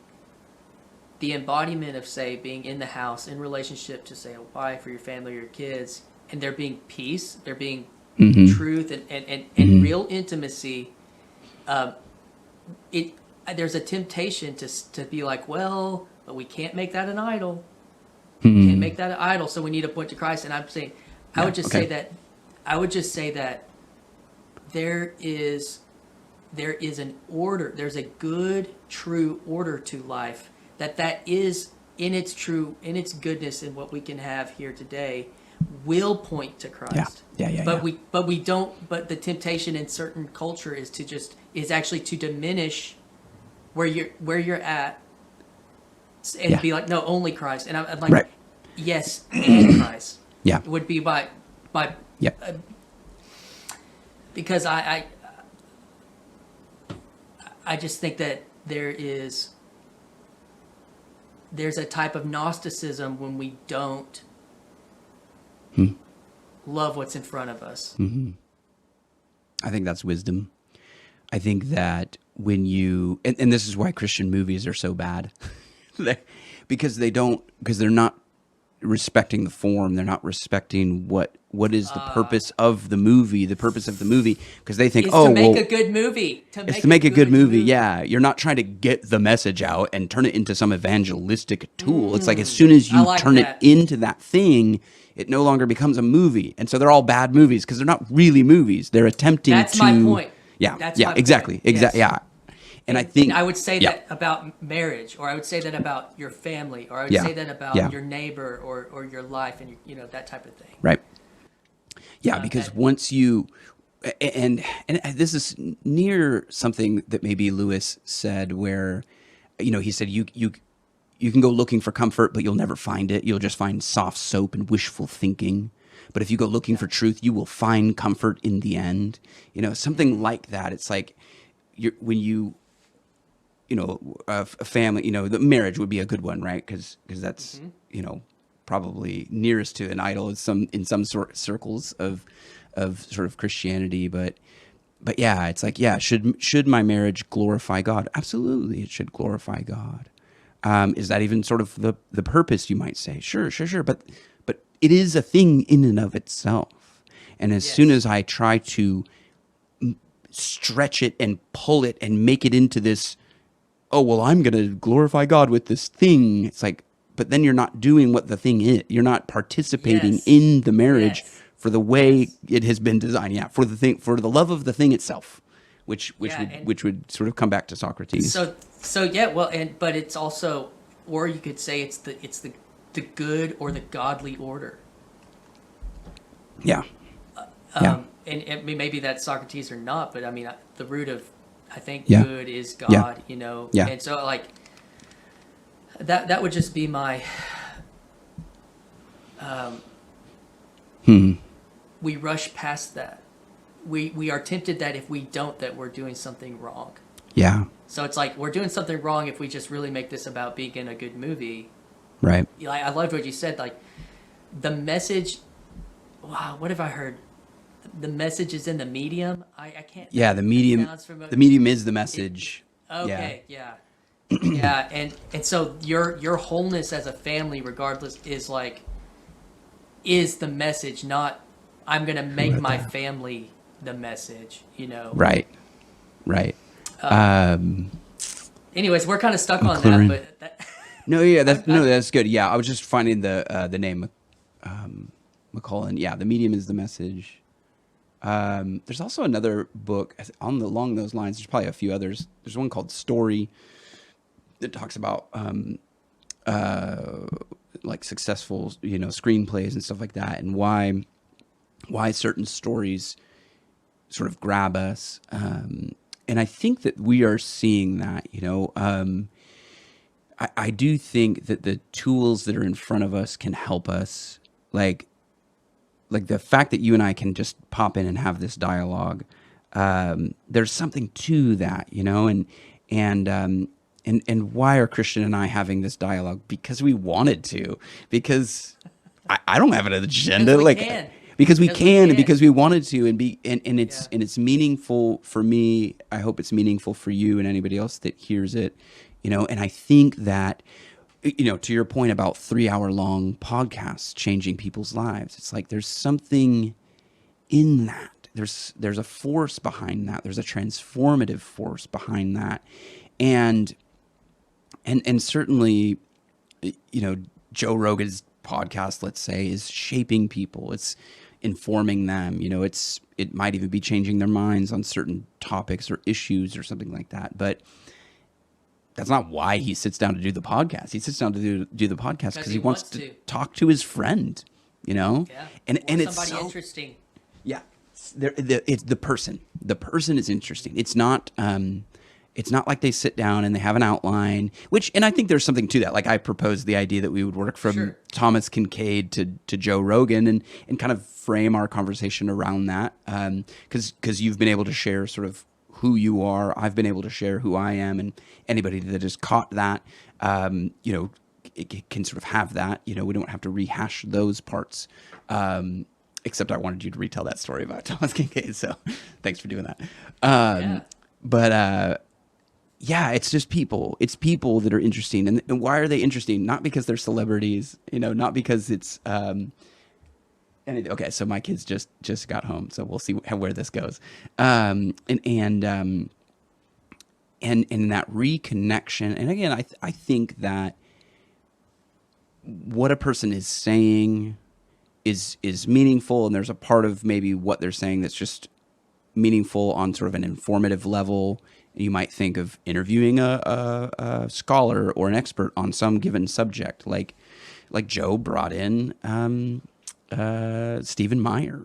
embodiment of, say, being in the house in relationship to, say, a wife or your family or your kids. And there being peace, there being truth and real intimacy. There's a temptation to be like, well, but we can't make that an idol. We can't make that an idol, so we need to point to Christ. And I'm saying, I would just say that there is an order. There's a good, true order to life. That is in its goodness and what we can have here today. Will point to Christ. But we don't. But the temptation in certain culture is actually to diminish where you're at, and be like, no, only Christ. And I'm like, yes, and Christ. Would be my because I just think that there's a type of Gnosticism when we don't love what's in front of us. I think that's wisdom. I think that when you, and this is why Christian movies are so bad, because they're not respecting the form. They're not respecting what is the purpose of the movie. The purpose of the movie, because they think, to make a good movie. It's to make a good movie. Yeah, you're not trying to get the message out and turn it into some evangelistic tool. It's like as soon as you turn it into that thing, it no longer becomes a movie. And so they're all bad movies because they're not really movies. They're attempting That's my point. Yeah, That's yeah, my exactly, point. exactly, Yes. yeah. And I think I would say that about marriage, or I would say that about your family, or I would say that about your neighbor or your life, and that type of thing. Right. Yeah, because once you and this is near something that maybe Lewis said, where he said you can go looking for comfort, but you'll never find it. You'll just find soft soap and wishful thinking. But if you go looking for truth, you will find comfort in the end. Something like that. It's like when a family, the marriage would be a good one, right? Because that's, probably nearest to an idol in some circles of sort of Christianity. But yeah, it's like, should my marriage glorify God? Absolutely, it should glorify God. Is that even sort of the purpose, you might say? Sure. But it is a thing in and of itself. And as soon as I try to stretch it and pull it and make it into this, oh, well, I'm going to glorify God with this thing. It's like, but then you're not doing what the thing is. You're not participating in the marriage for the way it has been designed. Yeah, for the love of the thing itself, which would sort of come back to Socrates. But it's also, or you could say it's the good or the godly order. Yeah. And maybe that's Socrates or not, but I mean, the root of, I think, good is God, Yeah. And so, like, that would just be my, we rush past that. We are tempted that if we don't, that we're doing something wrong. Yeah. So it's like, we're doing something wrong if we just really make this about being in a good movie. Right. I loved what you said, like, the message, wow, what have I heard? the message is in the medium. I can't. Yeah, That, the that medium. sounds familiar. The medium is the message. Okay, yeah, and so your wholeness as a family, regardless, is the message, not I'm gonna make my family the message. Right. Right. Anyways, we're kind of stuck on McLaren. that, but No, yeah, that's good. Yeah, I was just finding the name, McCullen. Yeah, the medium is the message. There's also another book along those lines. There's probably a few others. There's one called Story that talks about like successful, screenplays and stuff like that, and why certain stories sort of grab us. And I think that we are seeing that. I do think that the tools that are in front of us can help us, like the fact that you and I can just pop in and have this dialogue. There's something to that, and why are Christian and I having this dialogue? Because we wanted to, because I don't have an agenda, because we can, and because we wanted to, and it's meaningful for me. I hope it's meaningful for you and anybody else that hears it, and I think that, to your point about 3-hour-long podcasts changing people's lives, it's like there's something in that. There's a force behind that. There's a transformative force behind that, and certainly, Joe Rogan's podcast, let's say, is shaping people. It's informing them. It might even be changing their minds on certain topics or issues or something like that. But that's not why he sits down to do the podcast. He sits down to do the podcast because he wants to talk to his friend, Yeah. and it's somebody interesting. Yeah. It's the person. The person is interesting. It's not like they sit down and they have an outline, and I think there's something to that. Like, I proposed the idea that we would work from Thomas Kinkade to Joe Rogan and kind of frame our conversation around that. Because you've been able to share sort of who you are. I've been able to share who I am, and anybody that has caught that, it can sort of have that. We don't have to rehash those parts. Except I wanted you to retell that story about Thomas Kinkade, so thanks for doing that. But it's just people. It's people that are interesting, and why are they interesting? Not because they're celebrities, not because it's. Okay, so my kids just got home, so we'll see where this goes. And that reconnection, and again, I think that what a person is saying is meaningful, and there's a part of maybe what they're saying that's just meaningful on sort of an informative level. You might think of interviewing a scholar or an expert on some given subject, like Joe brought in Stephen Meyer,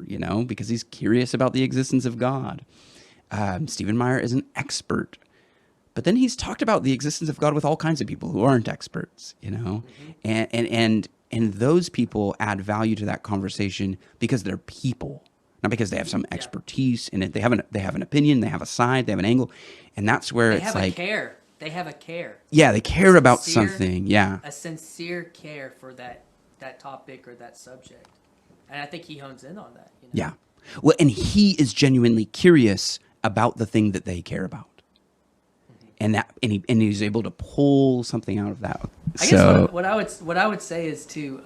because he's curious about the existence of God. Stephen Meyer is an expert, but then he's talked about the existence of God with all kinds of people who aren't experts, and those people add value to that conversation because they're people, not because they have some expertise in it. They have an opinion, they have a side, they have an angle, and that's where they have a care. They have a care. Yeah, they care about something. Yeah, a sincere care for that topic or that subject, and I think he hones in on that. Yeah, well, and he is genuinely curious about the thing that they care about. And he's able to pull something out of that. I guess what I would say is to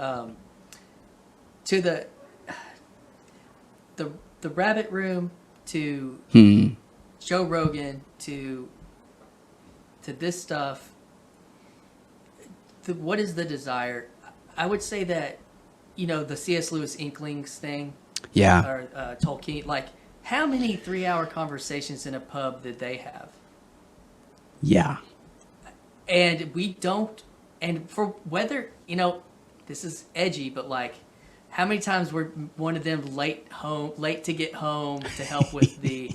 the Rabbit Room, to Joe Rogan, to this stuff. What is the desire? I would say that the C.S. Lewis Inklings thing. Yeah. Or Tolkien. Like, how many 3-hour conversations in a pub did they have? Yeah. And we don't, and for whether, this is edgy, but like, how many times were one of them late to get home to help with the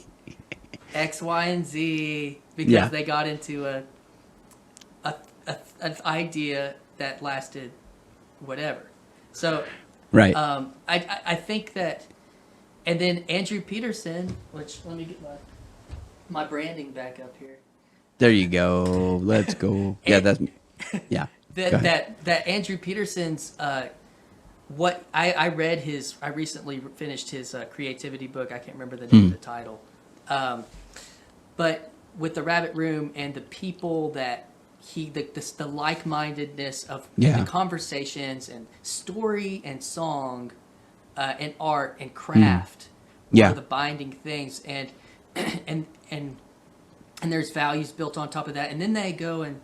X, Y, and Z because they got into an idea that lasted whatever. So, right. I think that, and then Andrew Peterson, which, let me get my branding back up here. There you go. Let's go. Yeah, that's. Yeah. That Andrew Peterson's what I read I recently finished his creativity book. I can't remember the name of the title. But with the Rabbit Room and the people that the like-mindedness of the conversations and story and song and art and craft are the binding things, and and there's values built on top of that, and then they go and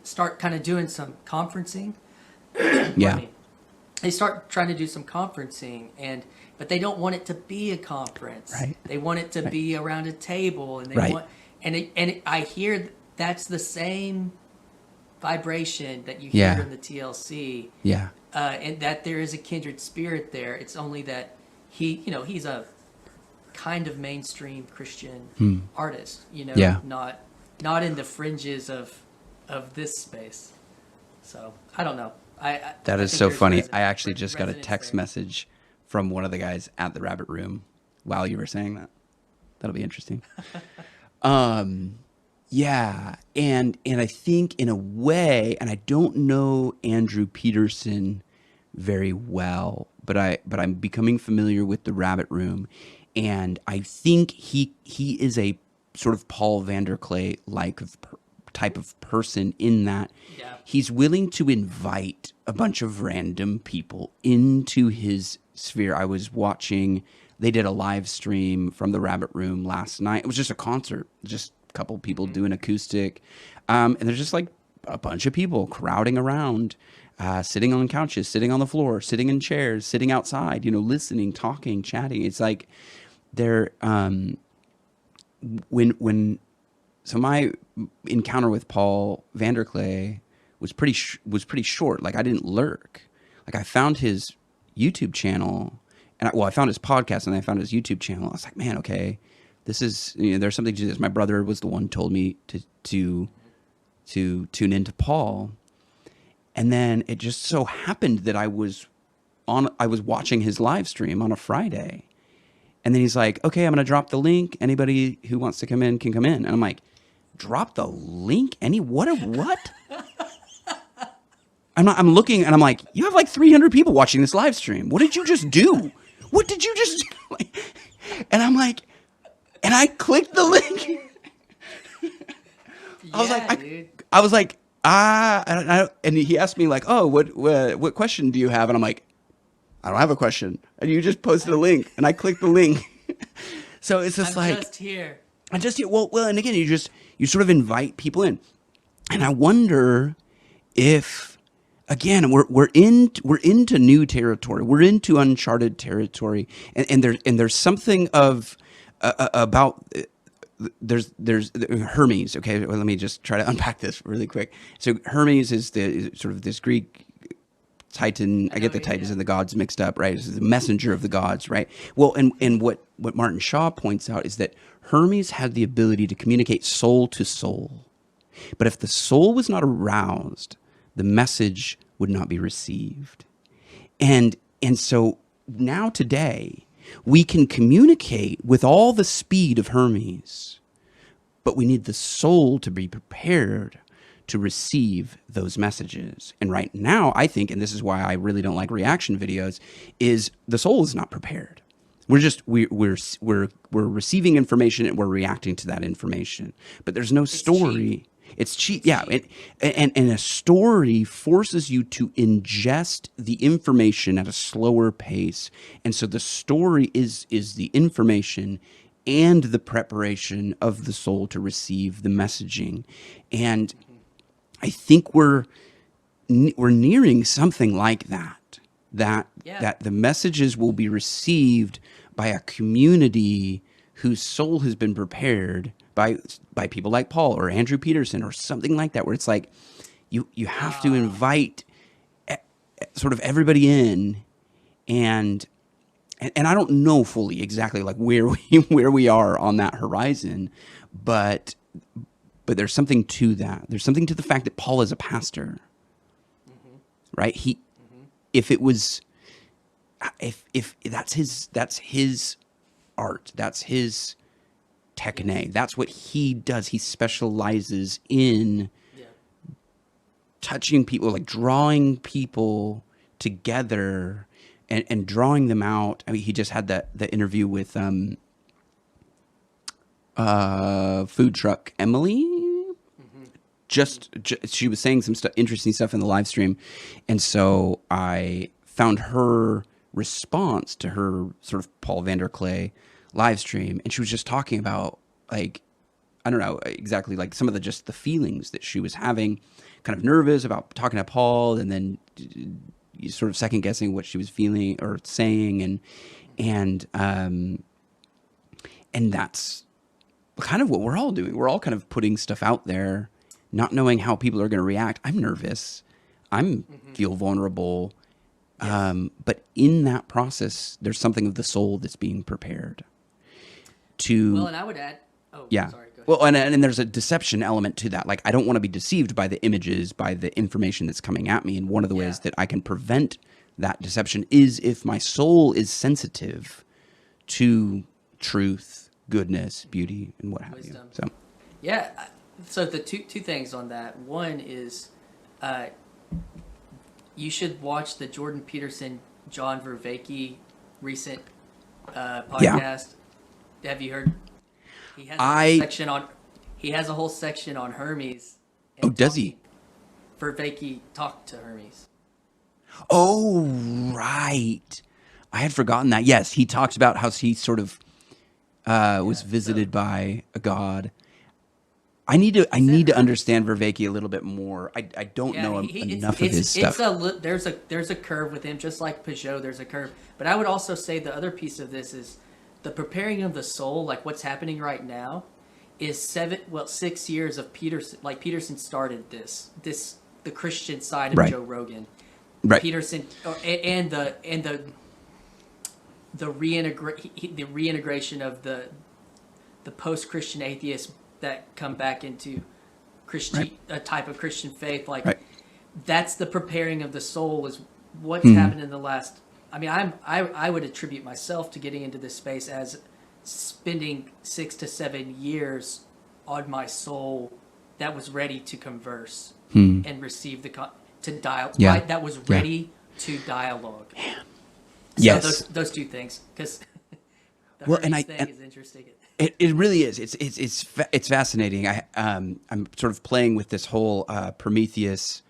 start kind of doing some conferencing. They start trying to do some conferencing, but they don't want it to be a conference. Right. They want it to be around a table, and they want I hear that's the same vibration that you hear in the TLC. Yeah. And that there is a kindred spirit there. It's only that he's a kind of mainstream Christian artist, not in the fringes of this space. So I don't know. That is so funny. I actually just got a text message from one of the guys at the Rabbit Room while you were saying that. That'll be interesting. Yeah, and I think in a way, and I don't know Andrew Peterson very well, but I'm becoming familiar with the Rabbit Room, and I think he is a sort of Paul VanderKlay like type of person in that he's willing to invite a bunch of random people into his sphere. I was watching, they did a live stream from the Rabbit Room last night. It was just a concert, just a couple people doing acoustic. And there's just like a bunch of people crowding around, sitting on couches, sitting on the floor, sitting in chairs, sitting outside, listening, talking, chatting. It's like they're, so my encounter with Paul VanderKlay was pretty short. Like I didn't lurk. Like I found his YouTube channel, and I found his podcast, and I found his YouTube channel. I was like, man, okay, this is there's something to this. My brother was the one who told me to tune into Paul, and then it just so happened that I was watching his live stream on a Friday, and then he's like, okay, I'm gonna drop the link. Anybody who wants to come in can come in, and I'm like, drop the link? What? I'm looking and I'm like, you have like 300 people watching this live stream. What did you just do? What did you just do? And I'm like, and I clicked the link. I was like, and he asked me like, oh, what question do you have? And I'm like, I don't have a question. And you just posted a link, and I clicked the link. So it's just I'm just here. Well, and again, you sort of invite people in, and I wonder if, again, we're into new territory. We're into uncharted territory, and there's something of about there's Hermes. Okay, well, let me just try to unpack this really quick. So Hermes is the sort of this Greek Titan. I get the Titans and the gods mixed up, right? It's the messenger of the gods, right? Well, and what Martin Shaw points out is that Hermes had the ability to communicate soul to soul. But if the soul was not aroused, the message would not be received. And so now today, we can communicate with all the speed of Hermes, but we need the soul to be prepared to receive those messages. And right now, I think, and this is why I really don't like reaction videos, is the soul is not prepared. We're receiving information and we're reacting to that information, but there's no story. It's cheap. Yeah. And a story forces you to ingest the information at a slower pace. And so the story is the information and the preparation of the soul to receive the messaging. And I think we're nearing something like that the messages will be received by a community whose soul has been prepared by people like Paul or Andrew Peterson or something like that, where it's like you have to invite sort of everybody in, and I don't know fully exactly like where we are on that horizon, but there's something to that. There's something to the fact that Paul is a pastor, right? If that's his art, that's his techne, that's what he does. He specializes in touching people, like drawing people together and drawing them out. I mean, he just had the interview with food truck Emily. Just she was saying some interesting stuff in the live stream, and so I found her response to her sort of Paul VanderKlay live stream, and she was just talking about, like, I don't know exactly, like some of the feelings that she was having, kind of nervous about talking to Paul, and then sort of second guessing what she was feeling or saying, and that's kind of what we're all doing. We're all kind of putting stuff out there, not knowing how people are going to react. I'm nervous. Feel vulnerable. Yes. But in that process, there's something of the soul that's being prepared to. Well, and I would add. Oh, yeah. Sorry. Go ahead. Well, and there's a deception element to that. Like, I don't want to be deceived by the images, by the information that's coming at me. And one of the ways that I can prevent that deception is if my soul is sensitive to truth, goodness, beauty, and what have Wisdom. you. So. Yeah. So the two things on that. One is, you should watch the Jordan Peterson, John Vervaeke recent podcast. Yeah. Have you heard? He has he has a whole section on Hermes. Oh, does he? Vervaeke talked to Hermes. Oh, right. I had forgotten that. Yes, he talks about how he sort of was visited by a god. I need to understand Vervaeke a little bit more. I don't know enough of his stuff. There's a curve with him, just like Peugeot. There's a curve, but I would also say the other piece of this is the preparing of the soul. Like what's happening right now is 6 years of Peterson. Like Peterson started the Christian side of Joe Rogan. Right. Peterson and the reintegration of the post-Christian atheists that come back into a type of Christian faith. Like that's the preparing of the soul is what's happened in the last. I mean, I would attribute myself to getting into this space as spending 6 to 7 years on my soul that was ready to converse and receive that was ready to dialogue. Man. So yes, those two things, because the thing is interesting. It really is. It's fascinating. I'm sort of playing with this whole Prometheus,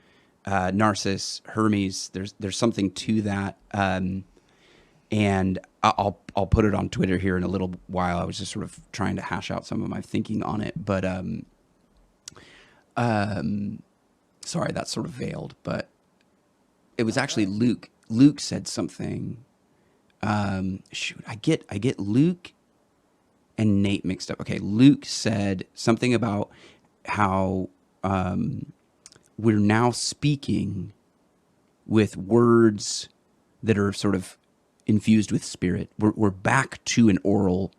Narcissus, Hermes. There's something to that, and I'll put it on Twitter here in a little while. I was just sort of trying to hash out some of my thinking on it, but sorry, that's sort of veiled. But it was actually Luke. Luke said something. Shoot, I get Luke and Nate mixed up. Okay, Luke said something about how we're now speaking with words that are sort of infused with spirit. We're back to an oral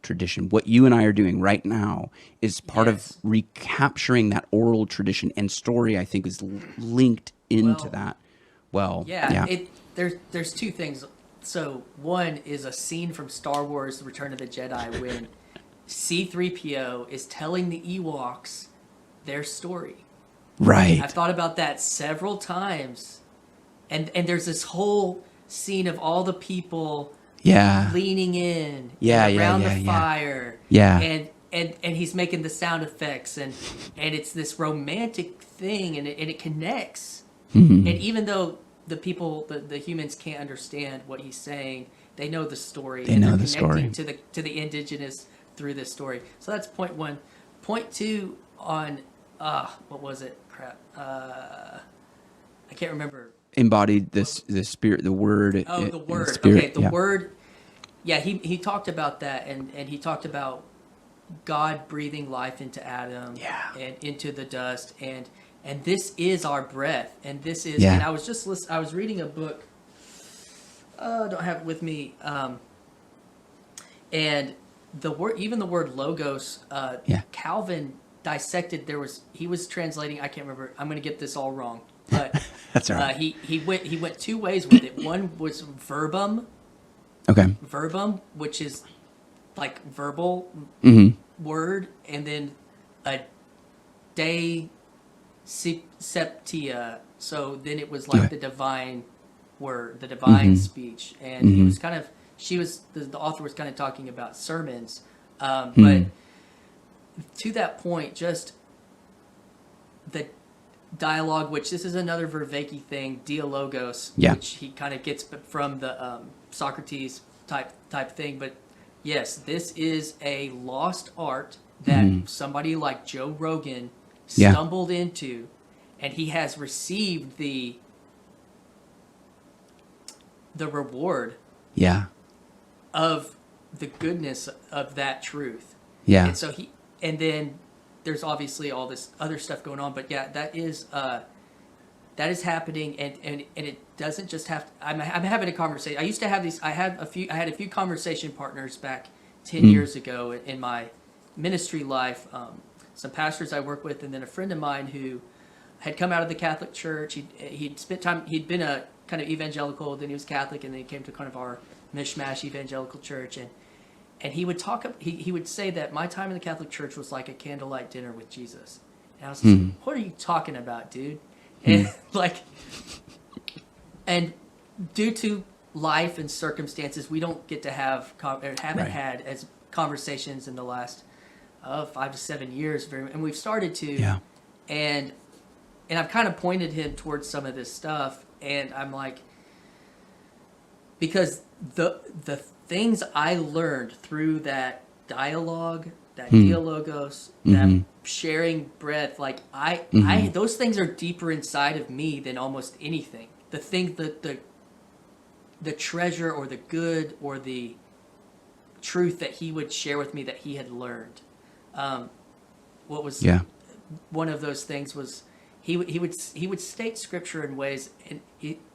tradition. What you and I are doing right now is part of recapturing that oral tradition, and story, I think, is linked into that. Well, there's two things. So one is a scene from Star Wars: Return of the Jedi when C-3PO is telling the Ewoks their story. Right. I've thought about that several times, and there's this whole scene of all the people leaning in around the fire. And he's making the sound effects, and it's this romantic thing, and it connects. And even though the people, the humans can't understand what he's saying, they know the story. They're connecting to the indigenous through this story. So that's point one. Point two on what was it? Crap. I can't remember. Embodied the spirit, the word. Oh, the word. Spirit, okay, the word. Yeah, he talked about that, and he talked about God breathing life into Adam and into the dust, and this is our breath, and this is. And I was reading a book. I don't have it with me. And the word logos. Calvin dissected. He was translating. I can't remember. I'm going to get this all wrong, but that's all right. He went two ways with it. One was verbum. Okay. Verbum, which is like verbal word, and then a de septia. So then it was like the divine were the divine speech, and it was kind of the author was kind of talking about sermons, but to that point, just the dialogue, which this is another Vervaeke thing, dialogos, which he kind of gets from the Socrates type thing. But yes, this is a lost art that somebody like Joe Rogan stumbled into, and he has received the reward of the goodness of that truth. And so and then there's obviously all this other stuff going on, but that is happening, and it doesn't just have to, I'm having a conversation. I used to have these, I had a few conversation partners back 10 years ago in my ministry life, some pastors I work with, and then a friend of mine who had come out of the Catholic Church. He'd spent time, he'd been a kind of evangelical, then he was Catholic, and then he came to kind of our mishmash evangelical church, and he would he would say that my time in the Catholic Church was like a candlelight dinner with Jesus. And I was like, what are you talking about, dude? And and due to life and circumstances, we don't get to haven't had as conversations in the last 5 to 7 years, and we've started to, and I've kind of pointed him towards some of this stuff, and I'm like, because the things I learned through that dialogue, that dialogos, that sharing breath, like I those things are deeper inside of me than almost anything. The thing that the treasure or the good or the truth that he would share with me that he had learned. What was one of those things was he would state scripture in ways, and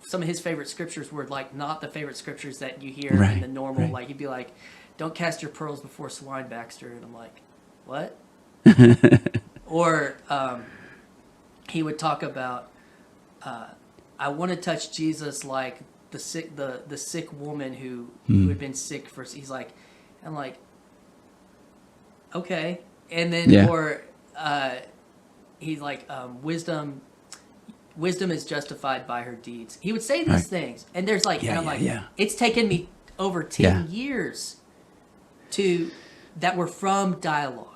some of his favorite scriptures were like not the favorite scriptures that you hear in the normal. Like he'd be like, "Don't cast your pearls before swine, Baxter," and I'm like, "What?" Or he would talk about, "I want to touch Jesus like the sick woman who had been sick for." He's like, I'm like, okay, and then or he's like, wisdom is justified by her deeds. He would say these things, and there's like, and I'm like, it's taken me over 10 years that were from dialogue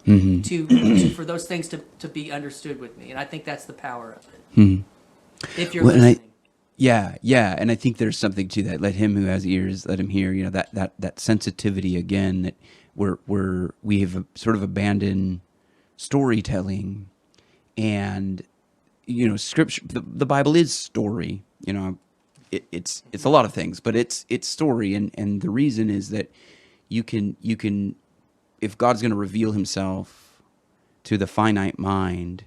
to for those things to be understood with me, and I think that's the power of it. If you're listening. And I think there's something to that. Let him who has ears, let him hear. You know, that sensitivity again, that we have sort of abandoned storytelling, and you know, scripture. The Bible is story. You know, it's a lot of things, but it's story, and the reason is that you can if God's going to reveal Himself to the finite mind.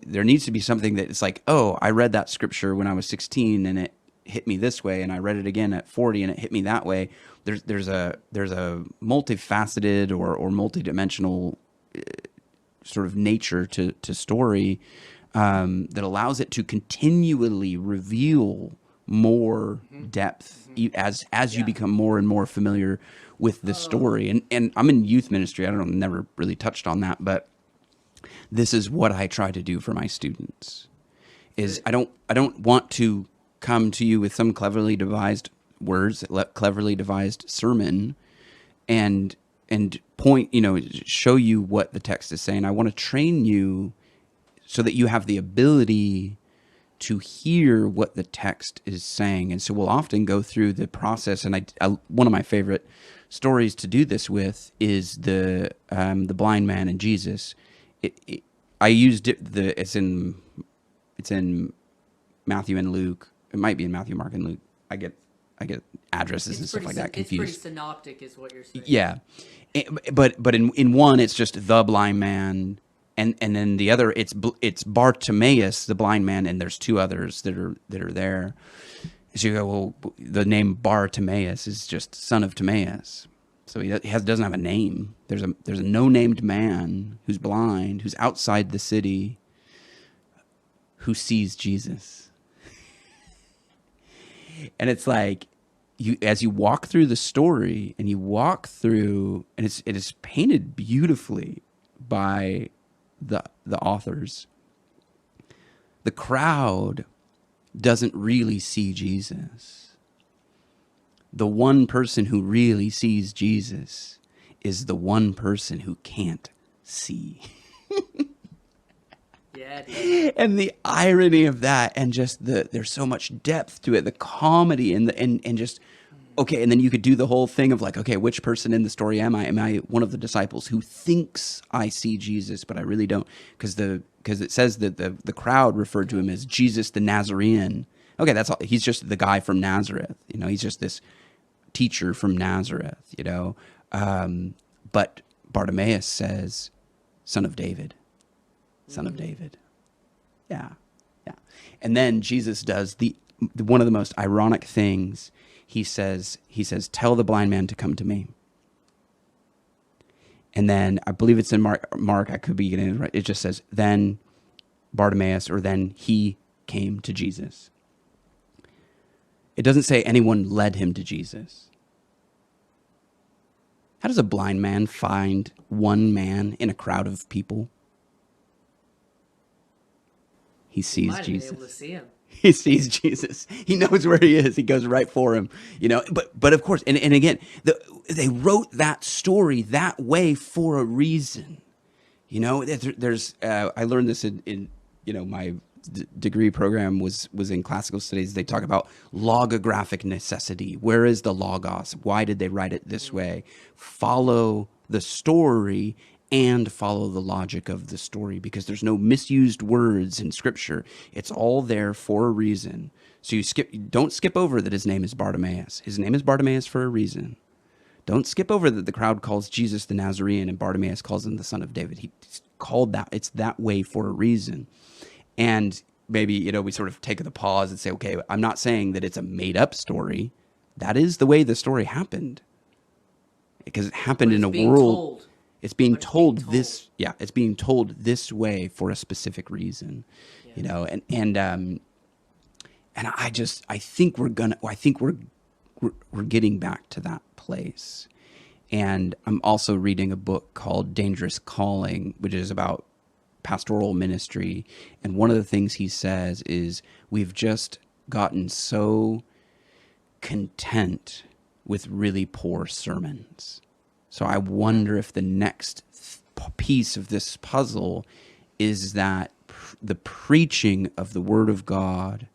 There needs to be something that it's like, oh, I read that scripture when I was 16 and it hit me this way, and I read it again at 40 and it hit me that way. There's a multifaceted or multidimensional sort of nature to story that allows it to continually reveal more depth as you become more and more familiar with the story. And I'm in youth ministry. I never really touched on that, but this is what I try to do for my students. Is I don't want to come to you with some cleverly devised words, cleverly devised sermon, and point, show you what the text is saying. I want to train you so that you have the ability to hear what the text is saying. And so we'll often go through the process. And one of my favorite stories to do this with is the blind man and Jesus. I used it. It's in Matthew and Luke. It might be in Matthew, Mark, and Luke. I get addresses and stuff like that confused. It's pretty synoptic, is what you're saying. Yeah, but in one, it's just the blind man, and then the other, it's Bartimaeus, the blind man, and there's two others that are there. So you go, well, the name Bartimaeus is just son of Timaeus. So he doesn't have a name. There's a no-named man who's blind, who's outside the city, who sees Jesus. And it's like, as you walk through the story, and it is painted beautifully by the authors. The crowd doesn't really see Jesus. The one person who really sees Jesus is the one person who can't see. Yeah, dude. And the irony of that, and just there's so much depth to it, the comedy and just, okay, and then you could do the whole thing of like, okay, which person in the story am I? Am I one of the disciples who thinks I see Jesus, but I really don't? Because it says that the crowd referred to him as Jesus the Nazarene. Okay, that's all. He's just the guy from Nazareth. You know, he's just this teacher from Nazareth, you know. But Bartimaeus says, son of David. Son of David. Yeah. Yeah. And then Jesus does one of the most ironic things. He says, tell the blind man to come to me. And then I believe it's in Mark, I could be getting it right. It just says, then Bartimaeus, or then he came to Jesus. It doesn't say anyone led him to Jesus. How does a blind man find one man in a crowd of people? He sees Might have Jesus. been able to see him. He sees Jesus. He knows where he is. He goes right for him, you know. But of course, and again, they wrote that story that way for a reason. You know, there's I learned this in you know, my degree program was in classical studies. They talk about logographic necessity. Where is the logos? Why did they write it this way? Follow the story and follow the logic of the story, because there's no misused words in scripture. It's all there for a reason. So don't skip over that his name is Bartimaeus. His name is Bartimaeus for a reason. Don't skip over that the crowd calls Jesus the Nazarene and Bartimaeus calls him the son of David. He's called that. It's that way for a reason. And maybe, you know, we sort of take the pause and say, okay, I'm not saying that it's a made up story. That is the way the story happened. Because it happened in a world. It's being told this, yeah, it's being told this way for a specific reason, you know, and I think we're getting back to that place. And I'm also reading a book called Dangerous Calling, which is about pastoral ministry. And one of the things he says is we've just gotten so content with really poor sermons. So I wonder if the next piece of this puzzle is that the preaching of the Word of God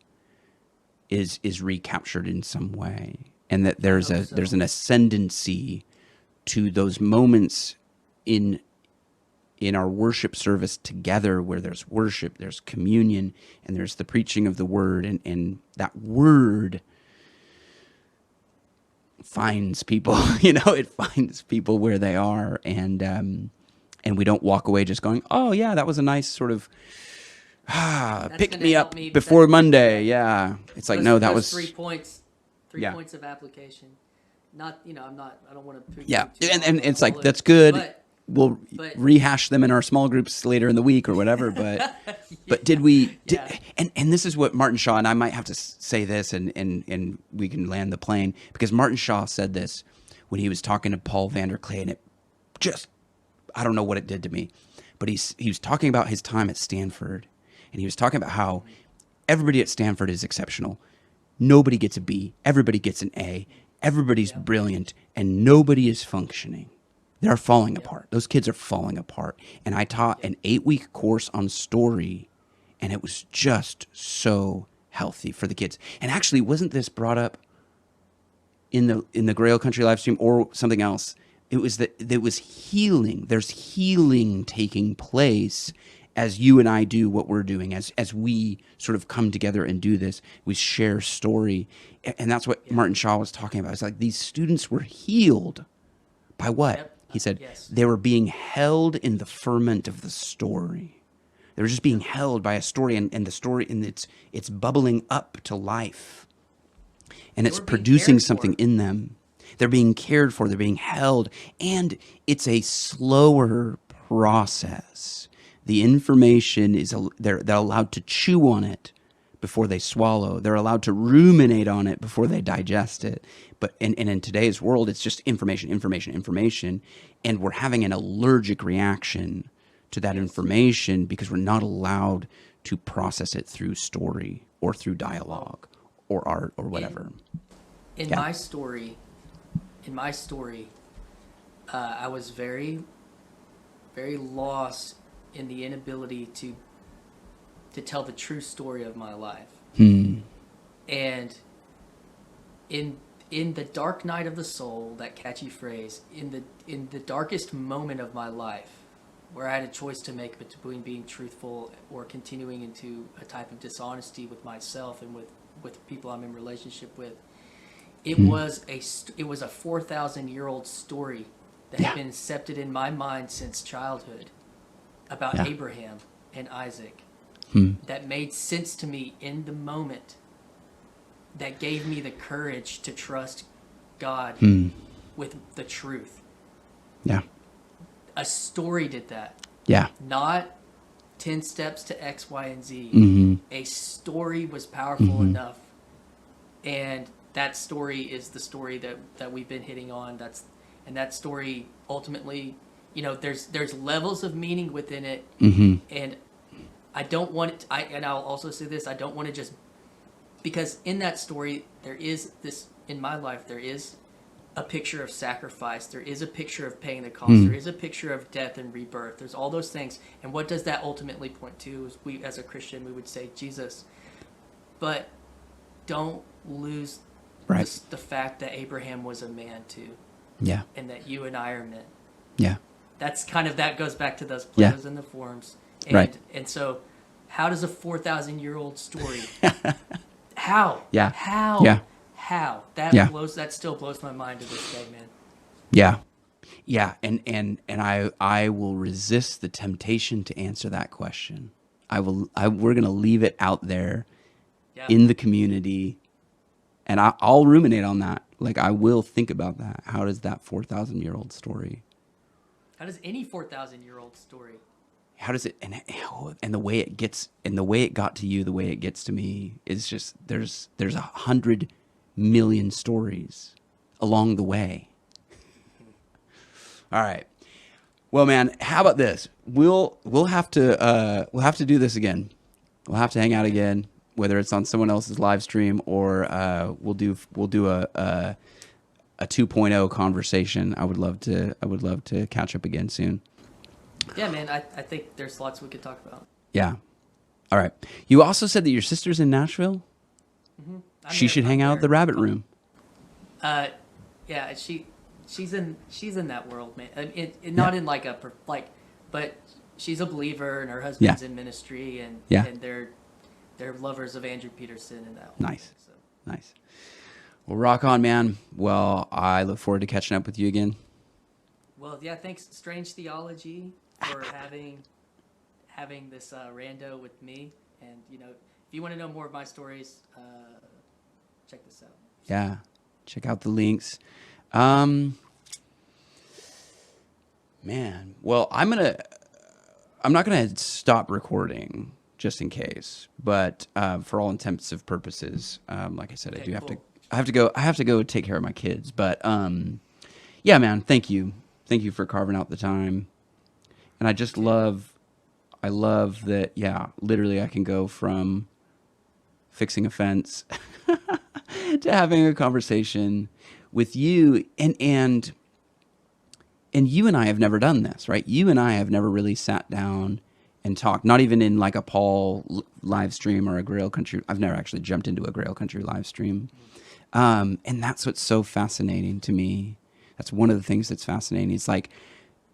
is recaptured in some way, and that there's an ascendancy to those moments in our worship service together, where there's worship, there's communion, and there's the preaching of the Word, and that Word finds people, you know, it finds people where they are, and we don't walk away just going, oh yeah, that was a nice sort of pick me up before Monday. Yeah, it's like, no, that was 3 points, points of application. Not, you know, I don't want to. Yeah, and it's like, that's good. We'll rehash them in our small groups later in the week or whatever. But yeah. But did we? And this is what Martin Shaw, and I might have to say this, and we can land the plane, because Martin Shaw said this when he was talking to Paul VanderKlay, and it just, I don't know what it did to me, but he was talking about his time at Stanford, and he was talking about how everybody at Stanford is exceptional. Nobody gets a B. Everybody gets an A. Everybody's brilliant, and nobody is functioning. They're falling apart. Those kids are falling apart. And I taught an 8-week course on story, and it was just so healthy for the kids. And actually, wasn't this brought up in the Grail Country live stream or something else? It was that there was healing. There's healing taking place as you and I do what we're doing, as we sort of come together and do this. We share story. And that's what Martin Shaw was talking about. It's like these students were healed by what? Yep. He said they were being held in the ferment of the story. They were just being held by a story, and the story, and it's bubbling up to life, and it's producing something in them. They're being cared for. They're being held, and it's a slower process. The information they're allowed to chew on it before they swallow. They're allowed to ruminate on it before they digest it. But and in today's world, it's just information, and we're having an allergic reaction to that information because we're not allowed to process it through story or through dialogue or art or whatever. In Yeah. my story, I was very, very lost in the inability to tell the true story of my life. And in the dark night of the soul, that catchy phrase, in the darkest moment of my life, where I had a choice to make between being truthful or continuing into a type of dishonesty with myself and with people I'm in relationship with, it was a 4,000-year-old story that had been incepted in my mind since childhood about Abraham and Isaac that made sense to me in the moment, that gave me the courage to trust God with the truth. Yeah. A story did that. Yeah. Not 10 steps to X, Y, and Z. A story was powerful enough. And that story is the story that we've been hitting on. And that story ultimately, there's levels of meaning within it. And I don't want it, and I'll also say this, I don't want to just, because in that story, there is this, in my life, there is a picture of sacrifice. There is a picture of paying the cost. There is a picture of death and rebirth. There's all those things. And what does that ultimately point to? Is we, as a Christian, we would say Jesus. But don't lose the fact that Abraham was a man too. Yeah. And that you and I are men. Yeah. That's kind of, that goes back to those Platos and the forms. And, and so how does a 4,000-year-old story, how? Yeah. How? Yeah. How? That still blows my mind to this day, man. Yeah. Yeah. And I will resist the temptation to answer that question. We're going to leave it out there in the community, and I'll ruminate on that. Like, I will think about that. How does that 4,000-year-old story? How does any 4,000-year-old story? How does it, and the way it gets, and the way it got to you, the way it gets to me is just, there's 100 million stories along the way. All right. Well, man, how about this? We'll have to do this again. We'll have to hang out again, whether it's on someone else's live stream or we'll do a 2.0 conversation. I would love to catch up again soon. Yeah, man, I think there's lots we could talk about. Yeah. All right. You also said that your sister's in Nashville? She should hang out at the Rabbit Room. Yeah, she's in that world, man. Not in like but she's a believer, and her husband's in ministry, and they're lovers of Andrew Peterson and that. Nice. Nice. Well, rock on, man. Well, I look forward to catching up with you again. Well, yeah, thanks, Strange Theology, for having this rando with me. And, if you want to know more of my stories, check this out. Yeah, check out the links. Man, well, I'm not gonna stop recording just in case, but for all intents and purposes, like I said, I have to go take care of my kids. But yeah, man, thank you for carving out the time. And I love that. Yeah, literally, I can go from fixing a fence to having a conversation with you, and you and I have never done this, right? You and I have never really sat down and talked, not even in like a Paul live stream or a Grail Country. I've never actually jumped into a Grail Country live stream. And that's what's so fascinating to me. That's one of the things that's fascinating. It's like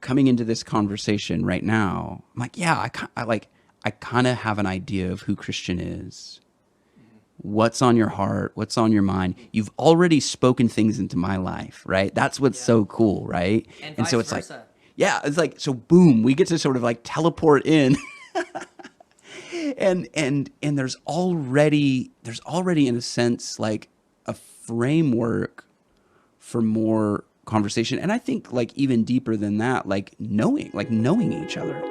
coming into this conversation right now, I'm like, yeah, I kind of have an idea of who Christian is. What's on your heart? What's on your mind? You've already spoken things into my life, right? That's what's so cool, right? And so it's versa. like, yeah, it's like, so boom, we get to sort of like teleport in. and there's already in a sense like a framework for more conversation. And I think like even deeper than that, like knowing each other.